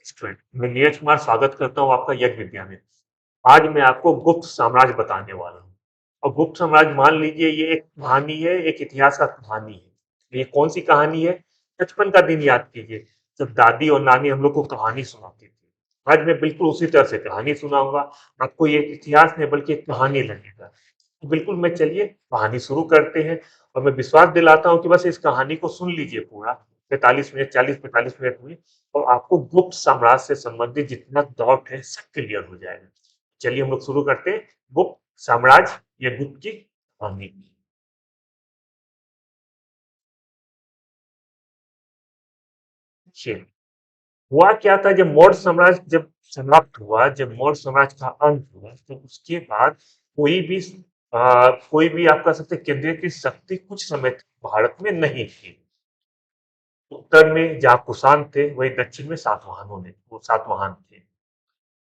Student, मैं नीरज कुमार स्वागत करता हूँ आपका यज्ञ विद्या में। आज मैं आपको गुप्त साम्राज्य बताने वाला हूँ। और गुप्त साम्राज्य मान लीजिए ये एक कहानी है, एक इतिहास का कहानी है। ये कौन सी कहानी है? बचपन का दिन याद कीजिए, जब दादी और नानी हम लोग को कहानी सुनाती थी। आज मैं बिल्कुल उसी तरह से कहानी सुनाऊंगा। आपको ये इतिहास नहीं बल्कि एक कहानी लगेगा। तो बिल्कुल मैं चलिए कहानी शुरू करते हैं। और मैं विश्वास दिलाता हूँ कि बस इस कहानी को सुन लीजिए पूरा 45 मिनट, 40-45 मिनट में, और आपको गुप्त साम्राज्य से संबंधित जितना डाउट है सब क्लियर हो जाएगा। चलिए हम लोग शुरू करते हैं गुप्त साम्राज्य या गुप्त की कहानी। देखिए, हुआ क्या था जब मौर्य साम्राज्य जब समाप्त हुआ, जब मौर्य साम्राज्य का अंत हुआ, तो उसके बाद कोई भी आप कह सकते हैं केंद्रीय की शक्ति कुछ समय तक भारत में नहीं थी। उत्तर में जहाँ कुषाण थे, वही दक्षिण में सातवाहन थे।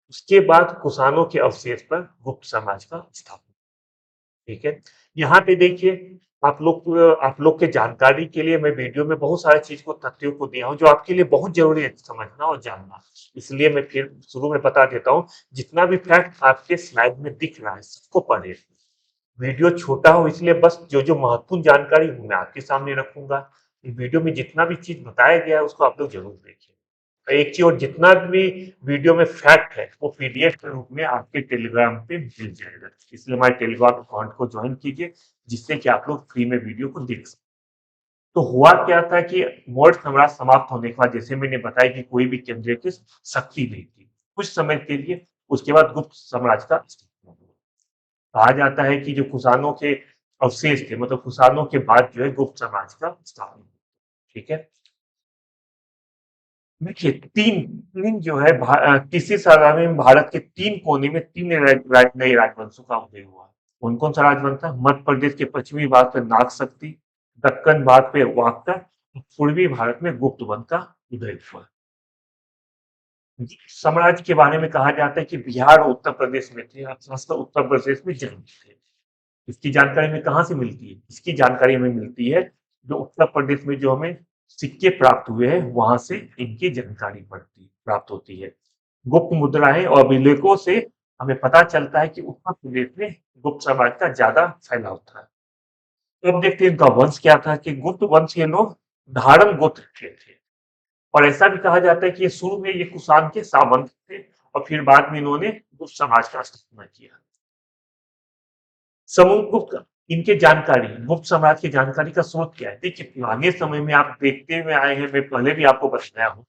उसके बाद कुषाणों के अवशेष पर गुप्त साम्राज्य का स्थापना। ठीक है, यहाँ पे देखिए, आप लोग के जानकारी के लिए मैं वीडियो में बहुत सारी चीज को तथ्यों को दिया हूँ जो आपके लिए बहुत जरूरी है समझना और जानना। इसलिए मैं फिर शुरू में बता देता हूँ, जितना भी फैक्ट आपके स्लाइड में दिख रहा है सबको पढ़े। वीडियो छोटा हो इसलिए बस जो जो महत्वपूर्ण जानकारी है मैं आपके सामने रखूंगा। वीडियो में जितना भी चीज बताया गया है उसको आप लोग जरूर देखिए। एक चीज और, जितना भी वीडियो में फैक्ट है वो पीडीएफ के रूप में आपके टेलीग्राम पे मिल जाएगा। इसलिए हमारे टेलीग्राम अकाउंट को ज्वाइन कीजिए, जिससे कि आप लोग फ्री में वीडियो को देख सकें। तो हुआ क्या था कि मौर्य साम्राज्य समाप्त होने के बाद, जैसे मैंने बताया कि कोई भी केंद्रीय की शक्ति नहीं थी कुछ समय के लिए। उसके बाद गुप्त साम्राज्य का अस्तित्व हुआ। कहा जाता है कि जो कुषाणों के अवशेष थे, मतलब कुषाणों के बाद जो है गुप्त साम्राज्य का स्थापना हुआ। ठीक है, देखिए तीन तीन जो है तीसरी शताब्दी में भारत के तीन कोने में तीन नए राजवंशों का उदय हुआ। कौन कौन सा राजवंश था? मध्य प्रदेश के पश्चिमी भाग पे नाग शक्ति, दक्कन भाग पे वाकता, पूर्वी भारत में गुप्त वंश का उदय हुआ। साम्राज्य के बारे में कहा जाता है कि बिहार और उत्तर प्रदेश में थे, खासकर उत्तर प्रदेश में जन्म थे। इसकी जानकारी हमें कहाँ से मिलती है? इसकी जानकारी हमें मिलती है जो उत्तर प्रदेश में जो हमें सिक्के प्राप्त हुए हैं वहां से इनकी जानकारी प्राप्त होती है। गुप्त मुद्राएं और अभिलेखों से हमें पता चलता है कि उत्तर प्रदेश में गुप्त साम्राज्य का ज्यादा फैलाव था। तो अब देखते हैं इनका वंश क्या था। कि गुप्त वंश के लोग धारण गोत्र के थे, और ऐसा भी कहा जाता है कि ये शुरू में ये कुषाण के सामंत थे और फिर बाद में इन्होंने गुप्त समाज का स्थापना किया। समुद्रगुप्त, इनके जानकारी, गुप्त साम्राज्य की जानकारी का स्रोत क्या है? देखिए, पुराने समय में आप देखते हुए आए हैं, मैं पहले भी आपको बताया हूँ,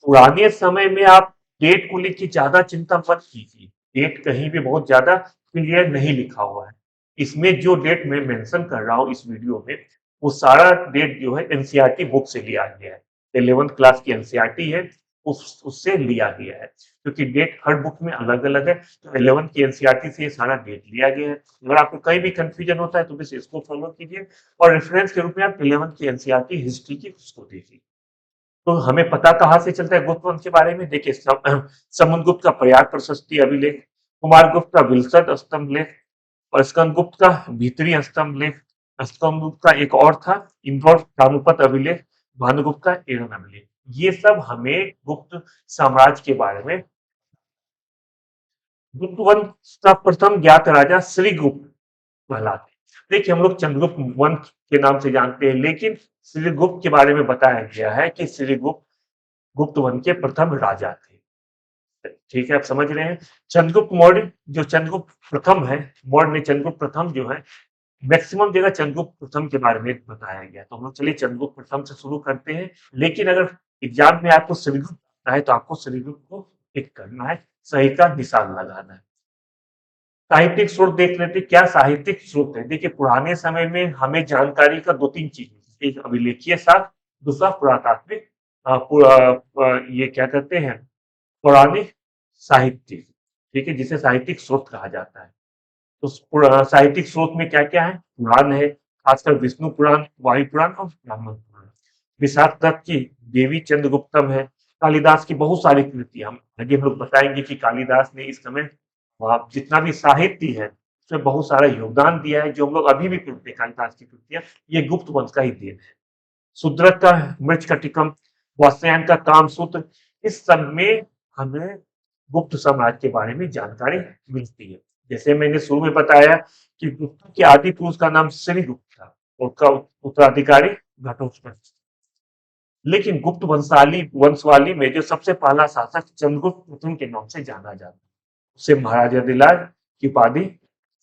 पुराने समय में आप डेट को लेकर ज्यादा चिंता मत कीजिए। डेट कहीं भी बहुत ज्यादा क्लियर नहीं लिखा हुआ है। इसमें जो डेट मैं मेंशन कर रहा हूँ इस वीडियो में, वो सारा डेट जो है एनसीईआरटी बुक से लिया गया है। 11th क्लास की एनसीईआरटी है, उससे लिया गया है, क्योंकि डेट हर बुक में अलग अलग है। तो 11th की एनसीईआरटी से ये सारा डेट लिया गया है। अगर आपको कहीं भी कंफ्यूजन होता है तो बस इसको फॉलो कीजिए, और रेफरेंस के रूप में आप 11th की एनसीईआरटी हिस्ट्री की उसको देखिए। तो हमें पता कहाँ से चलता है गुप्त वंश के बारे में? देखिए, समुद्रगुप्त का प्रयाग प्रशस्ति अभिलेख, कुमारगुप्त का विलसद स्तंभ लेख, और स्कंदगुप्त का भीतरी स्तंभ लेख, स्कंदगुप्त का एक और था इंदौर कानुपत अभिलेख, भानुगुप्त का एरन अभिलेख। ये सब हमें गुप्त साम्राज्य के बारे में। गुप्त वंश का प्रथम ज्ञात राजा श्रीगुप्त कहलाते हैं। देखिए, हम लोग चंद्रगुप्त वंश के नाम से जानते हैं, लेकिन श्रीगुप्त के बारे में बताया गया है कि श्रीगुप्त गुप्त वंश के प्रथम राजा थे। ठीक है, आप समझ रहे हैं। चंद्रगुप्त मौर्य, जो चंद्रगुप्त प्रथम है, मौर्य ने चंद्रगुप्त प्रथम जो है, मैक्सिमम जगह चंद्रगुप्त प्रथम के बारे में बताया गया। तो हम लोग चलिए चंद्रगुप्त प्रथम से शुरू करते हैं। लेकिन अगर एग्जाम में आपको श्रीगुप्त आता है तो आपको श्रीगुप्त को टिक करना है, सही का निशान लगाना है। साहित्यिक स्रोत देख लेते, क्या साहित्यिक स्रोत है? देखिए, पुराने समय में हमें जानकारी का दो तीन चीज, एक अभिलेखीय साक्ष्य, दूसरा पुरातात्विक ये क्या कहते हैं, पौराणिक साहित्य। ठीक है, जिसे साहित्यिक स्रोत कहा जाता है। तो साहित्यिक स्रोत में क्या क्या है? पुराण है, खासकर विष्णु पुराण, वायु पुराण और ब्राह्मण पुराण। विशाख दत्त की देवी चंद्रगुप्तम है। कालिदास की बहुत सारी कृतियां, हम आगे हम लोग बताएंगे कि कालिदास ने इस समय जितना भी साहित्य है उसमें बहुत सारा योगदान दिया है, जो हम लोग अभी भी पढ़ते हैं कालिदास की कृतियां। ये गुप्त वंश का ही देन है। शूद्रक का मृच्छकटिकम, वात्स्यायन का कामसूत्र, इस सब में हमें गुप्त साम्राज्य के बारे में जानकारी मिलती है। जैसे मैंने शुरू में बताया कि गुप्त के आदि पुरुष का नाम श्रीगुप्त था, उसका उत्तराधिकारी घटोत्कच। लेकिन गुप्त वंशवाली में जो सबसे पहला शासक चंद्रगुप्त प्रथम के नाम से जाना जाता है, उसे महाराजा धिराज की उपाधि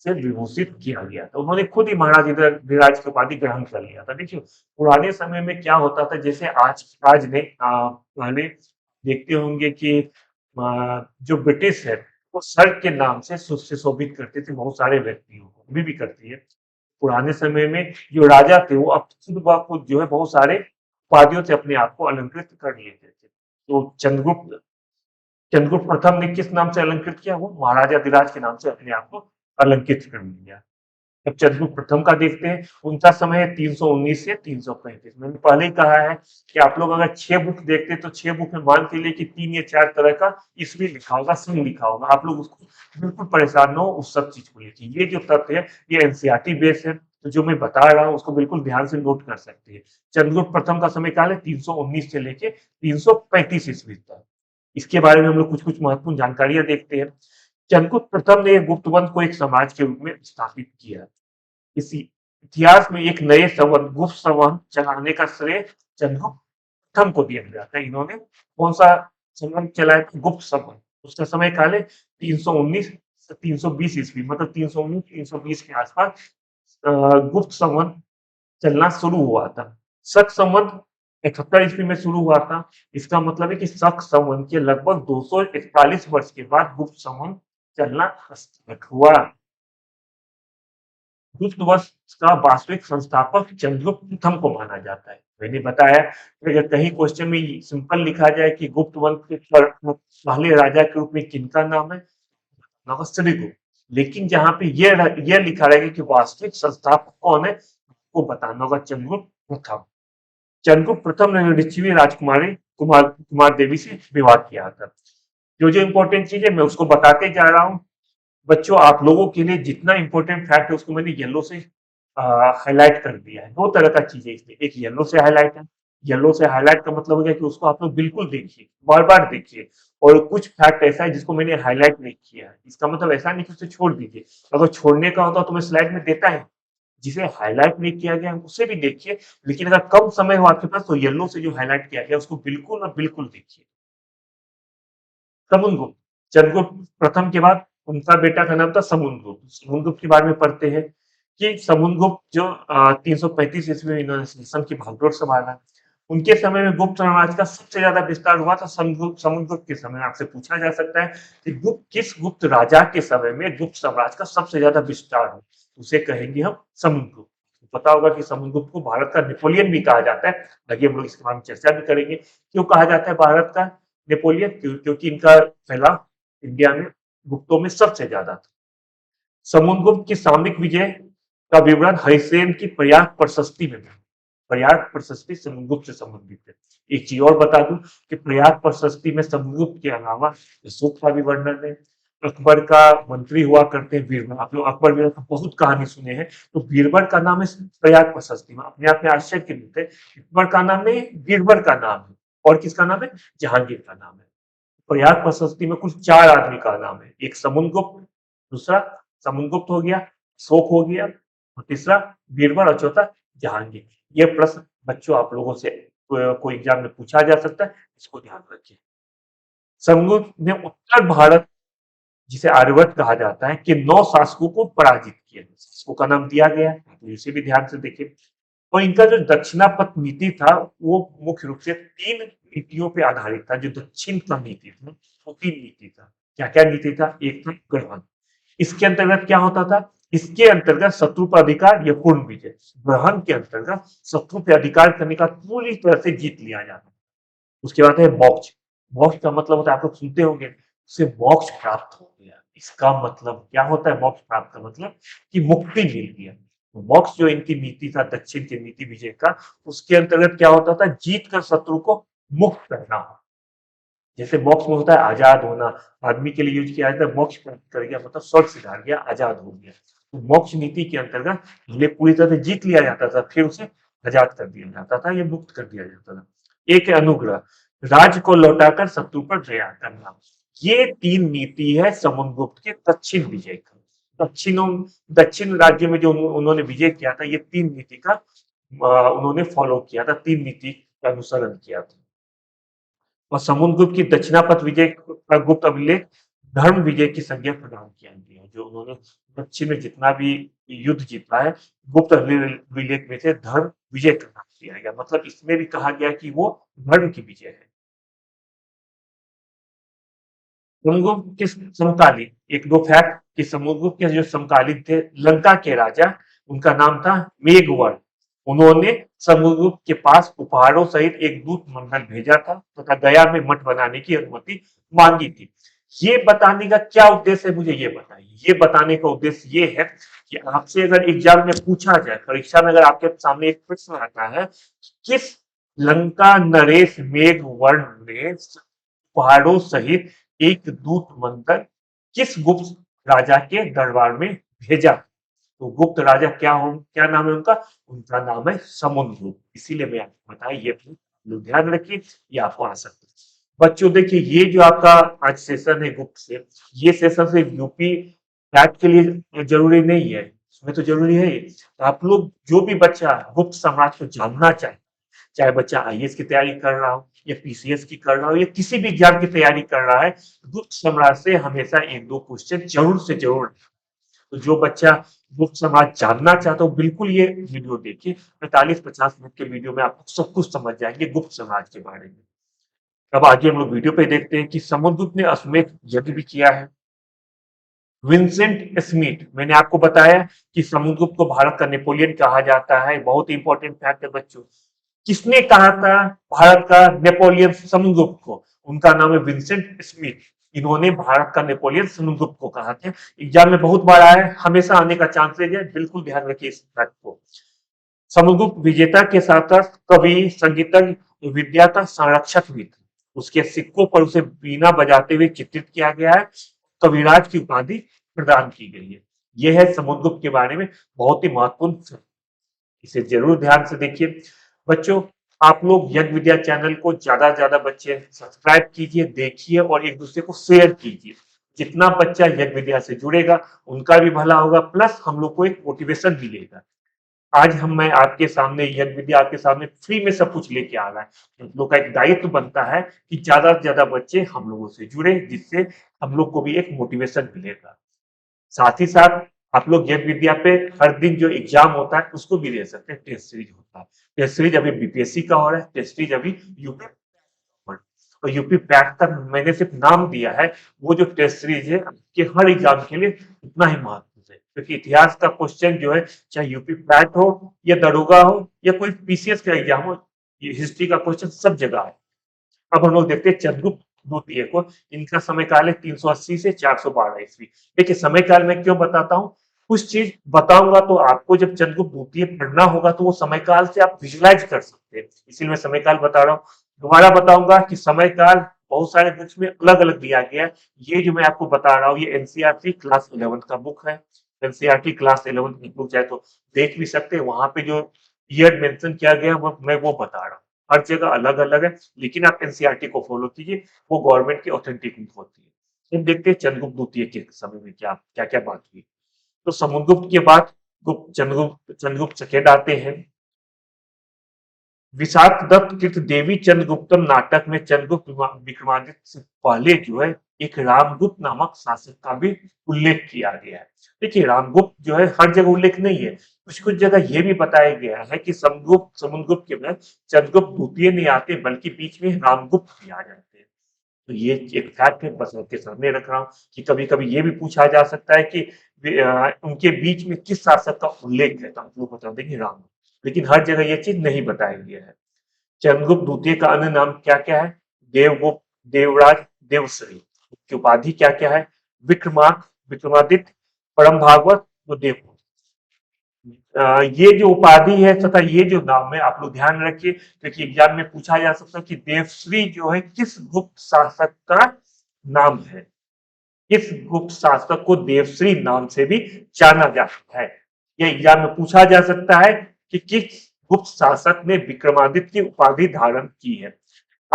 से विभूषित किया गया था। उन्होंने खुद ही महाराजा धिराज की उपाधि ग्रहण कर लिया था। देखिए पुराने समय में क्या होता था, जैसे आज आज ने पहले देखते होंगे कि जो ब्रिटिश है वो सर के नाम से सुशोभित करते थे बहुत सारे व्यक्तियों को, अभी भी करती है। पुराने समय में जो राजा थे वो अब खुद ब खुद जो है बहुत सारे उपाधियों से अपने आप को अलंकृत कर लेते थे। तो चंद्रगुप्त प्रथम ने किस नाम से अलंकृत किया? वो महाराजा धिराज के नाम से अपने आप को अलंकृत कर लिया। अब चंद्रगुप्त प्रथम का देखते हैं, उनका समय है 319 से 335। मैंने पहले ही कहा है कि आप लोग अगर 6 बुक देखते हैं तो 6 बुक में मान के लिए कि 3 या 4 तरह का ईस्वी लिखा होगा, सन लिखा होगा। आप लोग उसको बिल्कुल परेशान न हो, उस सब चीज को लिखिए। ये जो तथ्य है ये एनसीईआरटी बेस है, तो जो मैं बता रहा हूँ उसको बिल्कुल ध्यान से नोट कर सकते हैं। चंद्रगुप्त प्रथम का समय काल है 319 से लेके 335 ईस्वी तक। इसके बारे में हम लोग कुछ कुछ महत्वपूर्ण जानकारियां देखते हैं। चंद्रगुप्त प्रथम ने गुप्त वंश को एक समाज के रूप में स्थापित किया। इसी इतिहास में एक नए संवत गुप्त संवत चलाने का श्रेय चंद्रगुप्त प्रथम को दिया जाता है। इन्होंने कौन सा संवत चलाया था? गुप्त संवत। उसका समय काल है 319 से 320 ईस्वी, मतलब 319 320 के आसपास गुप्त संवत चलना शुरू हुआ था। शक संवत 71 ईस्वी में शुरू हुआ था। इसका मतलब है कि शक संवत के लगभग 241 वर्ष के बाद गुप्त संवत चलना स्टार्ट हुआ। गुप्त वंश का वास्तविक संस्थापक चंद्रगुप्त प्रथम को माना जाता है। मैंने बताया कि अगर कहीं क्वेश्चन में सिंपल लिखा जाए कि गुप्त वंश के पहले राजा के रूप में किनका नाम है, श्रीगुप्त। लेकिन जहां पे ये लिखा रहेगा कि वास्तविक संस्थापक कौन है, आपको बताना होगा चंद्रगुप्त प्रथम। चंद्रगुप्त प्रथम ने ऋषि राजकुमारी कुमार देवी से विवाह किया था। जो इंपॉर्टेंट चीज है मैं उसको बताते जा रहा हूँ। बच्चों आप लोगों के लिए जितना इंपॉर्टेंट फैक्ट है उसको मैंने येलो से हाईलाइट कर दिया है। दो तरह का चीज है इसमें, एक येलो से हाईलाइट है। येलो से हाईलाइट का मतलब हो गया कि उसको आप लोग बिल्कुल देखिए, बार बार देखिए। और कुछ फैक्ट ऐसा है जिसको मैंने हाईलाइट नहीं किया है, इसका मतलब ऐसा नहीं कि उसे छोड़ दीजिए। अगर छोड़ने का होता तो मैं स्लाइड में देता है। जिसे हाईलाइट नहीं किया गया उसे भी देखिए, लेकिन अगर कम समय हो आपके पास तो येलो से जो हाईलाइट किया गया उसको बिल्कुल और बिल्कुल देखिए। समुद्रगुप्त चंद्रगुप्त प्रथम के बाद उनका बेटा का नाम था समुद्रगुप्त। समुद्रगुप्त के बारे में पढ़ते हैं कि समुद्रगुप्त जो 335 ईस्वी में इन्होंने सिंहासन की भागदौड़ संभाला। उनके समय में गुप्त साम्राज्य का सबसे ज्यादा विस्तार हुआ था समुद्रगुप्त के समय। आपसे पूछा जा सकता है कि किस गुप्त राजा के समय में गुप्त साम्राज्य का सबसे ज्यादा विस्तार हुआ, उसे कहेंगे हम समुद्रगुप्त। पता होगा कि समुद्रगुप्त को भारत का नेपोलियन भी कहा जाता है। आगे हम लोग इसके बारे में चर्चा भी करेंगे क्यों कहा जाता है भारत का नेपोलियन, क्योंकि इनका फैलाव इंडिया में गुप्तों में सबसे ज्यादा था। समुद्रगुप्त की सामरिक विजय का विवरण हरिसेन की प्रयाग प्रशस्ति में। प्रयाग प्रशस्ति समुद्रगुप्त से संबंधित है। एक चीज और बता दूं कि प्रयाग प्रशस्ति में समुद्रगुप्त के अलावा अशोक का भी वर्णन है। अकबर का मंत्री हुआ करते हैं बीरबल। आप लोग अकबर बीरबल का बहुत कहानी सुने हैं, तो बीरबल का नाम है प्रयाग प्रशस्ति में। अपने आप में आश्चर्य की बात है, अकबर का नाम नहीं बीरबल का नाम है। और किसका नाम है? जहांगीर का नाम है। प्रयाग प्रशस्ति में कुल 4 आदमी का नाम है। एक समुद्रगुप्त, दूसरा समुद्रगुप्त हो गया, अशोक हो गया, और तीसरा बीरबल, और चौथा जहांगीर। ये प्रश्न बच्चों आप लोगों से कोई एग्जाम में पूछा जा सकता है, इसको ध्यान रखिए। समुद्रगुप्त ने उत्तर भारत, जिसे आर्यवर्त कहा जाता है, के 9 शासकों को पराजित किया। शासकों का नाम दिया गया है, तो इसे भी ध्यान से देखिए। और इनका जो दक्षिणापथ नीति था वो मुख्य रूप से 3 नीतियों पे आधारित था। जो दक्षिण का नीति था वो 3 नीति था। क्या क्या नीति था? एक था ग्रहण। इसके अंतर्गत क्या होता था? इसके अंतर्गत शत्रु पर अधिकार या पूर्ण विजय। ग्रहण के अंतर्गत शत्रु पे अधिकार करने का पूरी तरह से जीत लिया जाता। उसके बाद है मोक्ष। मोक्ष का मतलब होता है, आप लोग सुनते होंगे, उसे मोक्ष प्राप्त हो गया। इसका मतलब क्या होता है? मोक्ष प्राप्त का मतलब कि मुक्ति मिल गया। मोक्ष जो इनकी नीति था, दक्षिण की नीति विजय का, उसके अंतर्गत क्या होता था? जीत कर शत्रु को मुक्त करना। जैसे मोक्ष में होता है आजाद होना, आदमी के लिए यूज किया जाता है। मोक्ष प्राप्त कर गया मतलब स्वर्ग सिधार गया, आजाद हो गया। तो मोक्ष नीति के अंतर्गत पहले पूरी तरह से जीत लिया जाता था, फिर उसे आजाद कर दिया जाता था या मुक्त कर दिया जाता था। एक है अनुग्रह। राज्य को लौटाकर शत्रु पर दया करना। ये 3 नीति है समुद्रगुप्त के दक्षिण विजय का। दक्षिण राज्य में जो उन्होंने विजय किया था, ये 3 नीति का उन्होंने फॉलो किया था, 3 नीति का अनुसरण किया था। और समुद्रगुप्त की दक्षिणापथ विजय का गुप्त अभिलेख धर्म विजय की संज्ञा प्रदान किया गया है। जो उन्होंने दक्षिण में जितना भी युद्ध जीता है, गुप्त अभिलेख में से धर्म विजय का नाम दिया गया। मतलब इसमें भी कहा गया कि वो धर्म की विजय है। समुद्रगुप्त के समकालीन एक दो फैक्ट कि समुद्रगुप्त के जो समकालीन थे लंका के राजा, उनका नाम था मेघवर्ण। उन्होंने समुद्रगुप्त के पास उपहारों सहित एक दूत मंडल भेजा था तथा गया में मठ बनाने की अनुमति मांगी थी। ये बताने का क्या उद्देश्य है, मुझे ये बताइए। ये बताने का उद्देश्य ये है कि आपसे अगर एग्जाम में पूछा जाए, परीक्षा में अगर आपके सामने एक प्रश्न आता है, किस लंका नरेश मेघवर्ण ने पहाड़ों सहित एक दूत मंडल किस गुप्त राजा के दरबार में भेजा, तो गुप्त राजा क्या नाम है उनका? उनका नाम है समुद्रगुप्त। इसीलिए मैं आपको बताया, ये लोग ध्यान रखिए, ये आपको आ सकता है। बच्चों देखिए, ये जो आपका आज सेशन है गुप्त से, ये सेशन सिर्फ यूपी कैट के लिए जरूरी नहीं है, इसमें तो जरूरी है ये। तो आप लोग जो भी बच्चा गुप्त साम्राज्य को जानना चाहे, चाहे बच्चा आईएएस की तैयारी कर रहा हो या पीसीएस की कर रहा हो या किसी भी एग्जाम की तैयारी कर रहा है, गुप्त साम्राज्य से हमेशा एक दो क्वेश्चन जरूर से जरूर। तो जो बच्चा गुप्त समाज जानना चाहता हो, बिल्कुल ये वीडियो देखिए। 45-50 मिनट के वीडियो में आप सब कुछ समझ जाएंगे गुप्त समाज के बारे में। अब आगे हम लोग वीडियो पे देखते हैं कि समुद्रगुप्त ने अश्वमेध यज्ञ भी किया है। विंसेंट स्मिथ, मैंने आपको बताया कि समुद्रगुप्त को भारत का नेपोलियन कहा जाता है। बहुत इंपॉर्टेंट फैक्ट है बच्चों। किसने कहा था भारत का नेपोलियन समुद्रगुप्त को? उनका नाम है विंसेंट स्मिथ। इन्होंने भारत का नेपोलियन समुद्रगुप्त को कहा था। एग्जाम में बहुत बार आया है, हमेशा आने का चांसेज है, बिल्कुल ध्यान रखिए इस फैक्ट को। समुद्रगुप्त विजेता के साथ साथ कवि, संगीतज्ञ, विद्या का संरक्षक भी था। उसके सिक्कों पर उसे बीना बजाते हुए चित्रित किया गया है। कविराज की उपाधि प्रदान की गई है। यह है समुद्रगुप्त के बारे में बहुत ही महत्वपूर्ण, इसे जरूर ध्यान से देखिए। बच्चों, आप लोग यज्ञ विद्या चैनल को ज्यादा से ज्यादा बच्चे सब्सक्राइब कीजिए, देखिए और एक दूसरे को शेयर कीजिए। जितना बच्चा यज्ञ विद्या से जुड़ेगा उनका भी भला होगा, प्लस हम लोग को एक मोटिवेशन मिलेगा। आज मैं आपके सामने यज्ञ विद्या आपके सामने फ्री में सब कुछ लेके आ रहा है। हम लोग का एक दायित्व बनता है कि ज्यादा से ज्यादा बच्चे हम लोगों से जुड़े, जिससे हम लोग को भी एक मोटिवेशन मिलेगा। साथ ही साथ आप लोग यज्ञ विद्या पे हर दिन जो एग्जाम होता है उसको भी दे सकते हैं। टेस्ट सीरीज होता है, टेस्ट सीरीज अभी बीपीएससी का हो रहा है, टेस्ट सीरीज अभी यूपी और यूपी पैट का मैंने सिर्फ नाम दिया है। वो जो टेस्ट सीरीज है कि हर एग्जाम के लिए उतना ही महत्व है, क्योंकि इतिहास का क्वेश्चन जो है, चाहे यूपी पैट हो या दरोगा हो या कोई पीसीएस का एग्जाम हो, ये हिस्ट्री का क्वेश्चन सब जगह है। अब हम लोग देखते हैं चंद्रगुप्त द्वितीय को। इनका समय काल है 380 से 412 ईस्वी। देखिए, समय काल में क्यों बताता हूँ, कुछ चीज बताऊंगा तो आपको जब चंद्रगुप्त द्वितीय पढ़ना होगा तो वो समय काल से आप विजुलाइज कर सकते हैं, इसीलिए मैं समय काल बता रहा हूँ। दोबारा बताऊंगा कि समय काल बहुत सारे बुक्स में अलग अलग दिया गया है। ये जो मैं आपको बता रहा हूँ, ये एनसीईआरटी क्लास 11 का बुक है। एनसीईआरटी क्लास 11 की बुक चाहे तो देख भी सकते हैं, वहां पे जो ईयर मेंशन किया गया वो मैं वो बता रहा हूँ। हर जगह अलग अलग है, लेकिन आप एनसीईआरटी को फॉलो कीजिए, वो गवर्नमेंट की ऑथेंटिक बुक होती है। अब देखते हैं चंद्रगुप्त द्वितीय के समय में क्या क्या क्या बात हुई। तो समुद्रगुप्त के बाद चंद्रगुप्त सेकेंड आते हैं। विशाखदत्त कृत देवी चंद्रगुप्तम नाटक में चंद्रगुप्त विक्रमादित्य से पहले जो है एक रामगुप्त नामक शासक का भी उल्लेख किया गया है। देखिए, रामगुप्त जो है हर जगह उल्लेख नहीं है, कुछ कुछ जगह यह भी बताया गया है कि समुद्रगुप्त के बाद चंद्रगुप्त द्वितीय नहीं आते, बल्कि बीच में रामगुप्त भी आ जाते हैं। तो ये एक फैक्ट है, बस आपके सामने रख रहा हूँ कि कभी कभी ये भी पूछा जा सकता है कि उनके बीच में किस शासक का उल्लेख है, तो आप लोग बता देंगे राम। लेकिन हर जगह ये चीज नहीं बताया गया है। चंद्रगुप्त द्वितीय का अन्य नाम क्या क्या है? देवगुप्त, देवराज, देवश्री। की उपाधि क्या क्या है? विक्रमादित्य, परम भागवत, वो देवगुप्त। ये जो उपाधि है तथा ये जो नाम है आप लोग ध्यान रखिए, क्योंकि एग्जाम में पूछा जा सकता है कि देवश्री जो है किस गुप्त शासक का नाम है। किस गुप्त शासक को देवश्री नाम से भी जाना जाता है, यह एग्जाम में पूछा जा सकता है कि किस गुप्त शासक ने विक्रमादित्य की उपाधि धारण की है।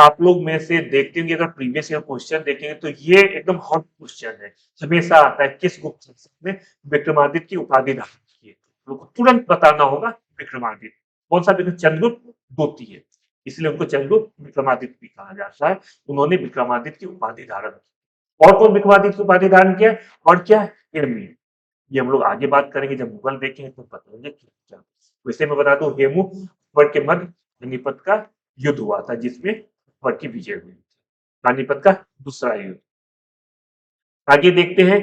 आप लोग में से देखते होंगे, अगर प्रीवियस ईयर क्वेश्चन देखेंगे तो ये एकदम हॉट क्वेश्चन है, हमेशा आता है, किस गुप्त शासक ने विक्रमादित्य की उपाधि धारण की है? लोगों को तुरंत बताना होगा विक्रमादित्य। कौन सा विक्रम? चंद्रगुप्त द्वितीय, इसलिए उनको चंद्रगुप्त विक्रमादित्य भी कहा जाता है। उन्होंने विक्रमादित्य की उपाधि धारण की। और कौन विक्रमादित्य की उपाधि धारण किया? और क्या? हेमू। ये हम लोग आगे बात करेंगे, जब मुगल देखेंगे तो बताएंगे क्या। वैसे मैं बता दूं, हेमू अकबर के मध्य पानीपत का युद्ध हुआ था, जिसमें अकबर की विजय हुई थी। पानीपत का दूसरा युद्ध। आगे देखते हैं,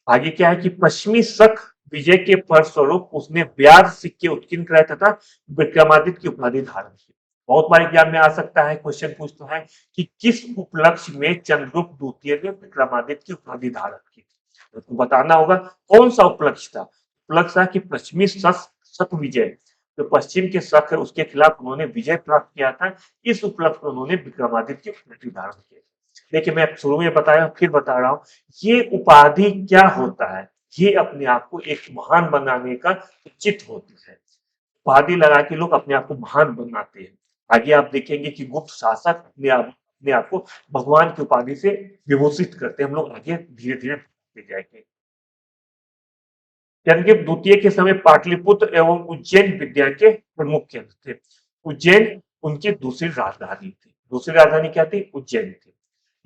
आगे क्या है कि पश्चिमी शक विजय के फलस्वरूप उसने ब्याज सिक्के उत्कीर्ण कराए तथा विक्रमादित्य की उपाधि धारण की। बहुत बार एग्जाम में आ सकता है, क्वेश्चन पूछता है कि किस उपलक्ष्य में चंद्रगुप्त द्वितीय ने विक्रमादित्य की उपाधि धारण की? तो बताना होगा कौन सा उपलक्ष्य था। उपलक्ष्य था कि पश्चिमी शक विजय, जो पश्चिम के शक है उसके खिलाफ उन्होंने विजय प्राप्त किया था। इस उपलक्ष्य में उन्होंने विक्रमादित्य की उपाधि धारण की। देखिए, मैं शुरू में बताया, फिर बता रहा हूं, ये उपाधि क्या होता है? ये अपने आप को एक महान बनाने का उचित होती है। उपाधि लगा के लोग अपने आप को महान बनाते हैं। आगे आप देखेंगे कि गुप्त शासक अपने आप को भगवान की उपाधि से विभूषित करते हैं। हम लोग आगे धीरे धीरे जाएंगे। चंद्रगुप्त द्वितीय के समय पाटलिपुत्र एवं उज्जैन विद्या के प्रमुख केंद्र थे। उज्जैन उनकी दूसरी राजधानी थी। दूसरी राजधानी क्या थी? उज्जैन थी।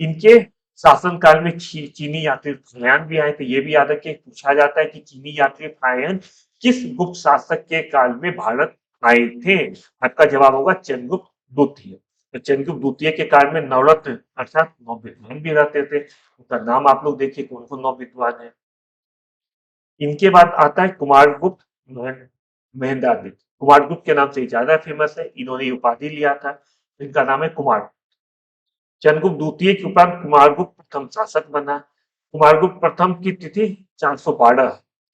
इनके शासनकाल में चीनी यात्री फायन भी आए थे। ये भी याद रखिए, पूछा जाता है कि चीनी यात्री फायन किस गुप्त शासक के काल में भारत आए थे? आपका जवाब होगा चंद्रगुप्त द्वितीय। तो चंद्रगुप्त द्वितीय के काल में नवरत्न अर्थात नौ विद्वान भी रहते थे। उनका नाम आप लोग देखिए, कौन कौन नौ विद्वान है। इनके बाद आता है कुमारगुप्त महेंद्रादित्य। कुमारगुप्त के नाम से ज्यादा फेमस है, इन्होंने उपाधि लिया था। इनका नाम है कुमार। चंद्रगुप्त द्वितीय के उपरांत कुमारगुप्त प्रथम शासक बना। कुमारगुप्त प्रथम की तिथि 412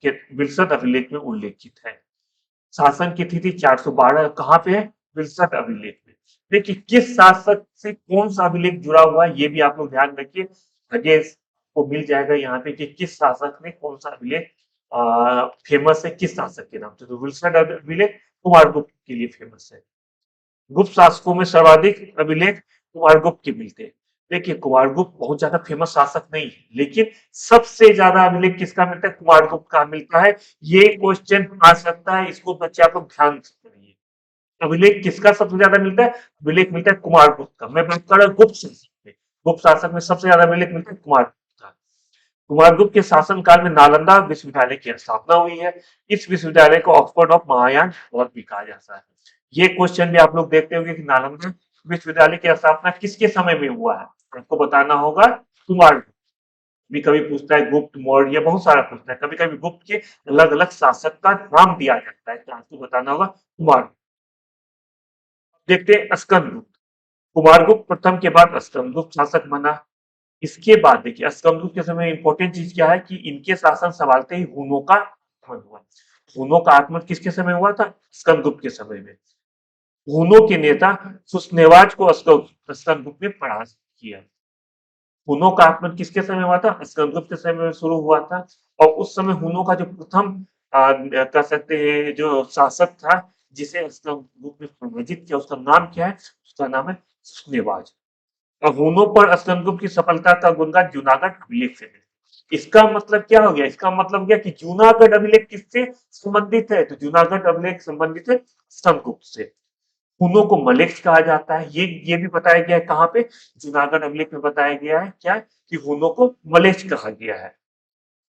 के विलसत अभिलेख में उल्लेखित है। शासन की तिथि 412 कहाँ पे है? विलसत अभिलेख में। देखिए, किस शासक से कौन सा अभिलेख जुड़ा हुआ है, ये भी आप लोग ध्यान रखिए। आगे को मिल जाएगा यहाँ पे कि किस शासक ने कौन सा अभिलेख फेमस है, किस शासक के नाम से। तो विलसत अभिलेख कुमारगुप्त के लिए फेमस है। गुप्त शासकों में सर्वाधिक अभिलेख कुमारगुप्त के मिलते हैं। देखिए, कुमारगुप्त बहुत ज्यादा फेमस शासक नहीं है, लेकिन सबसे ज्यादा अभिलेख किसका मिलता है? कुमारगुप्त का मिलता है। ये क्वेश्चन आ सकता है, इसको बच्चे आप लोग ध्यान से करिए। अभिलेख किसका सबसे ज्यादा मिलता है? अभिलेख मिलता है कुमारगुप्त का। मैं बात कर रहा हूँ गुप्त शासक में। गुप्त शासक में सबसे ज्यादा अभिलेख मिलता है कुमारगुप्त का। कुमारगुप्त के शासन काल में नालंदा विश्वविद्यालय की स्थापना हुई है। इस विश्वविद्यालय को ऑक्सफोर्ड ऑफ महायान और भी कहा जाता है। ये क्वेश्चन भी आप लोग देखते होंगे कि नालंदा विश्वविद्यालय की स्थापना किसके समय में हुआ है? आपको बताना होगा कुमारगुप्त। भी कभी पूछता है गुप्त, मौर्य, बहुत सारा पूछता है। कभी कभी गुप्त के अलग अलग शासक का नाम दिया जाता है, तो आपको बताना होगा कुमार। देखते हैं स्कंदगुप्त। कुमारगुप्त प्रथम के बाद स्कंदगुप्त शासक बना। इसके बाद देखिए, स्कंदगुप्त के समय इंपॉर्टेंट चीज क्या है कि इनके शासन संभालते ही हुनों का आगमन हुआ। हुनों का आगमन किसके समय हुआ था? स्कंदगुप्त के समय में। हुनों के नेता सुसनेवाज को स्कंदगुप्त ने परास्त किया। हुनों का आगमन किसके समय हुआ था? स्कंदगुप्त के समय में शुरू हुआ था। और उस समय हुनों का जो प्रथम कह सकते हैं जो शासक था, जिसे स्कंदगुप्त ने पराजित किया, उसका नाम क्या है? उसका नाम है सुसनेवाज। और हुनों पर स्कंदगुप्त की सफलता का गुणगान जूनागढ़ अभिलेख से है। इसका मतलब क्या हो गया? इसका मतलब क्या कि जूनागढ़ अभिलेख किससे संबंधित है? तो जूनागढ़ अभिलेख संबंधित है स्कंदगुप्त से। हुनों को मलेक्स कहा जाता है। ये भी बताया गया है कहाँ पे? जूनागढ़ अभिलेख में बताया गया है क्या? कि हुनों को मलेक्स कहा गया है।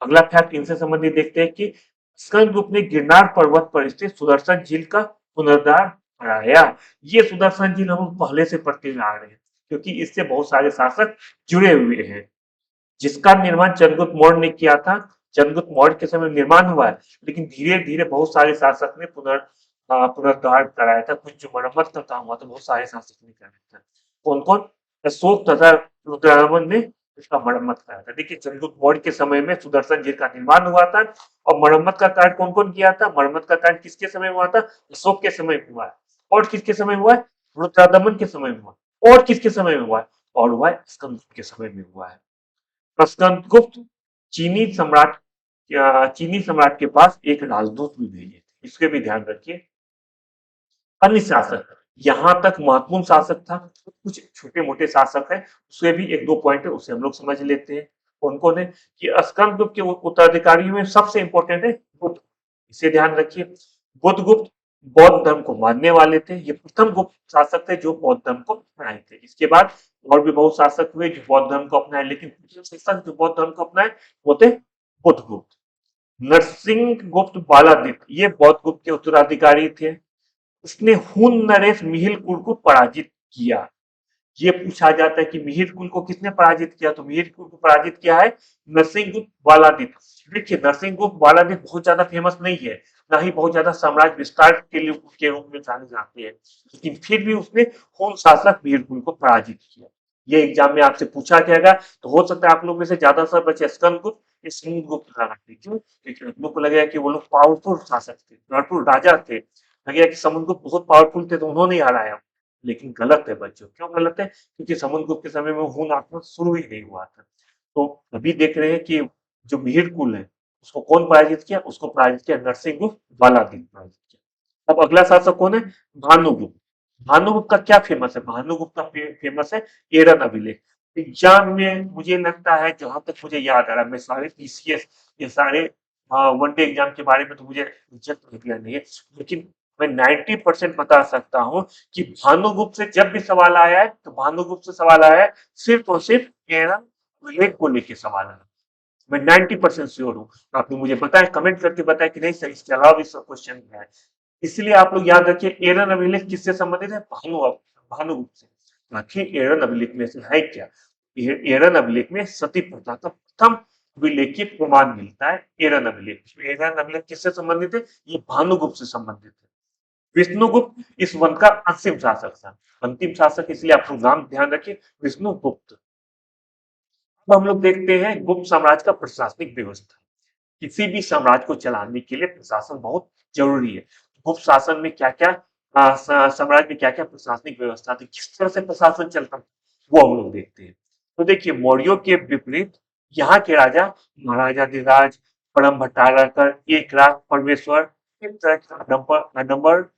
अगला फैक्ट इनसे संबंधित देखते हैं कि स्कंदगुप्त ने गिरनार पर्वत पर स्थित सुदर्शन झील का पुनरुद्धार कराया। ये सुदर्शन झील हम पहले से पढ़ते हुए आ रहे हैं, क्योंकि इससे बहुत सारे शासक जुड़े हुए हैं। जिसका निर्माण चंद्रगुप्त मौर्य ने किया था। चंद्रगुप्त मौर्य के समय निर्माण हुआ है, लेकिन धीरे धीरे बहुत सारे शासक ने पुनरुद्धार कराया था। कुछ जो मरम्मत का काम हुआ था, बहुत सारे शासक ने कराया था। कौन कौन? अशोक तथा रुद्रदमन ने इसका मरम्मत कराया था। देखिए, चंद्रगुप्त मौर्य के समय में सुदर्शन झील का निर्माण हुआ था। और मरम्मत का कार्य कौन कौन किया था? मरम्मत का कार्य किसके समय हुआ था? अशोक के समय में हुआ है। और किसके समय हुआ है? रुद्रदमन के समय में हुआ। और किसके समय में हुआ है? और हुआ है स्कंदगुप्त के समय में हुआ है। स्कंदगुप्त चीनी सम्राट चीनी सम्राट के पास एक राजदूत भी भेजे थे, इसके भी ध्यान रखिए। अन्य शासक यहाँ तक महत्वपूर्ण शासक था। कुछ छोटे-मोटे शासक हैं, उसमें भी 1-2 पॉइंट है, उसे हम लोग समझ लेते हैं। कौन-कौन है कि स्कंदगुप्त के उत्तराधिकारियों में सबसे इंपॉर्टेंट है बुद्ध। इसे ध्यान रखिए। बुद्धगुप्त बौद्ध धर्म को मानने वाले थे। ये प्रथम गुप्त शासक थे जो बौद्ध धर्म को अपनाए थे। इसके बाद और भी बहुत शासक हुए जो बौद्ध धर्म को अपनाए, लेकिन प्रथम शासक जो बौद्ध धर्म को अपनाए वो थे बुद्धगुप्त। नरसिंहगुप्त बालादित्य ये बौद्ध गुप्त के उत्तराधिकारी थे। उसने हुन नरेश मिहिर कुल को पराजित किया। ये पूछा जाता है कि मिहिर कुल को किसने पराजित किया, तो मिहिर कुल को पराजित किया है नरसिंहगुप्त बालादित्य। देखिए नरसिंहगुप्त बालादित्य बहुत ज्यादा फेमस नहीं है, ना ही बहुत ज्यादा साम्राज्य विस्तार के लिए के रूप में जाने जाते हैं, लेकिन फिर भी उसने हुन शासक मिहिर कुल को पराजित किया। ये एग्जाम में आपसे पूछा जाएगा, तो हो सकता है आप लोग में से ज्यादा सर बचे स्कंदगुप्त या समुद्रगुप्त लगा थे। क्यों? क्योंकि हम लोग को लगेगा कि वो लोग पावरफुल शासक थे, पावरफुल राजा थे, लगेगा कि समुद्रगुप्त बहुत पावरफुल थे तो उन्होंने ही हराया। लेकिन गलत है बच्चों। क्यों गलत है? क्योंकि समुद्रगुप्त के समय में हुन आक्रमण शुरू ही नहीं हुआ था। तो अभी देख रहे हैं कि जो मिहिर कुल है उसको कौन पराजित किया? उसको पराजित किया नरसिंहगुप्त बालादित्य पराजित किया। अब अगला शासक कौन है? भानुगुप्त। भानुगुप्त का क्या फेमस है? भानुगुप्त का फेमस है एरन अभिलेख। एग्जाम में मुझे लगता है, जहां तक मुझे याद आ रहा है, मैं सारे पीसीएस ये सारे वनडे एग्जाम के बारे में तो मुझे एग्जैक्ट आइडिया नहीं है, लेकिन मैं 90% बता सकता हूं कि भानुगुप्त से जब भी सवाल आया है तो भानुगुप्त से सवाल आया है, सिर्फ और सिर्फ एरन अभिलेख को लेके सवाल आया। मैं 90% श्योर हूँ। आपने मुझे बताया, कमेंट करके बताया कि नहीं सर इसके अलावा भी सब क्वेश्चन है। इसलिए आप लोग याद रखिए एरन अभिलेख किससे संबंधित है? भानुगुप्त से। आखिर एरन अभिलेख में से है क्या? एरन अभिलेख में सती प्रथा का प्रथम अभिलेखित प्रमाण मिलता है। एरन अभिलेख, एरन अभिलेख किससे संबंधित है? ये भानुगुप्त से संबंधित है। विष्णुगुप्त इस वन का अंतिम शासक था। अंतिम शासक इसलिए आप लोग नाम ध्यान रखिए, विष्णुगुप्त। अब हम लोग देखते हैं गुप्त साम्राज्य का प्रशासनिक व्यवस्था। किसी भी साम्राज्य को चलाने के लिए प्रशासन बहुत जरूरी है। गुप्त शासन में क्या क्या साम्राज्य में क्या क्या प्रशासनिक व्यवस्था थी, किस तरह से प्रशासन चलता था, वो हम लोग देखते हैं। तो देखिए मौर्यों के विपरीत यहाँ के राजा महाराजाधिराज, परम भट्टारकर, एक लाख परमेश्वर, इस तरह के आडंबर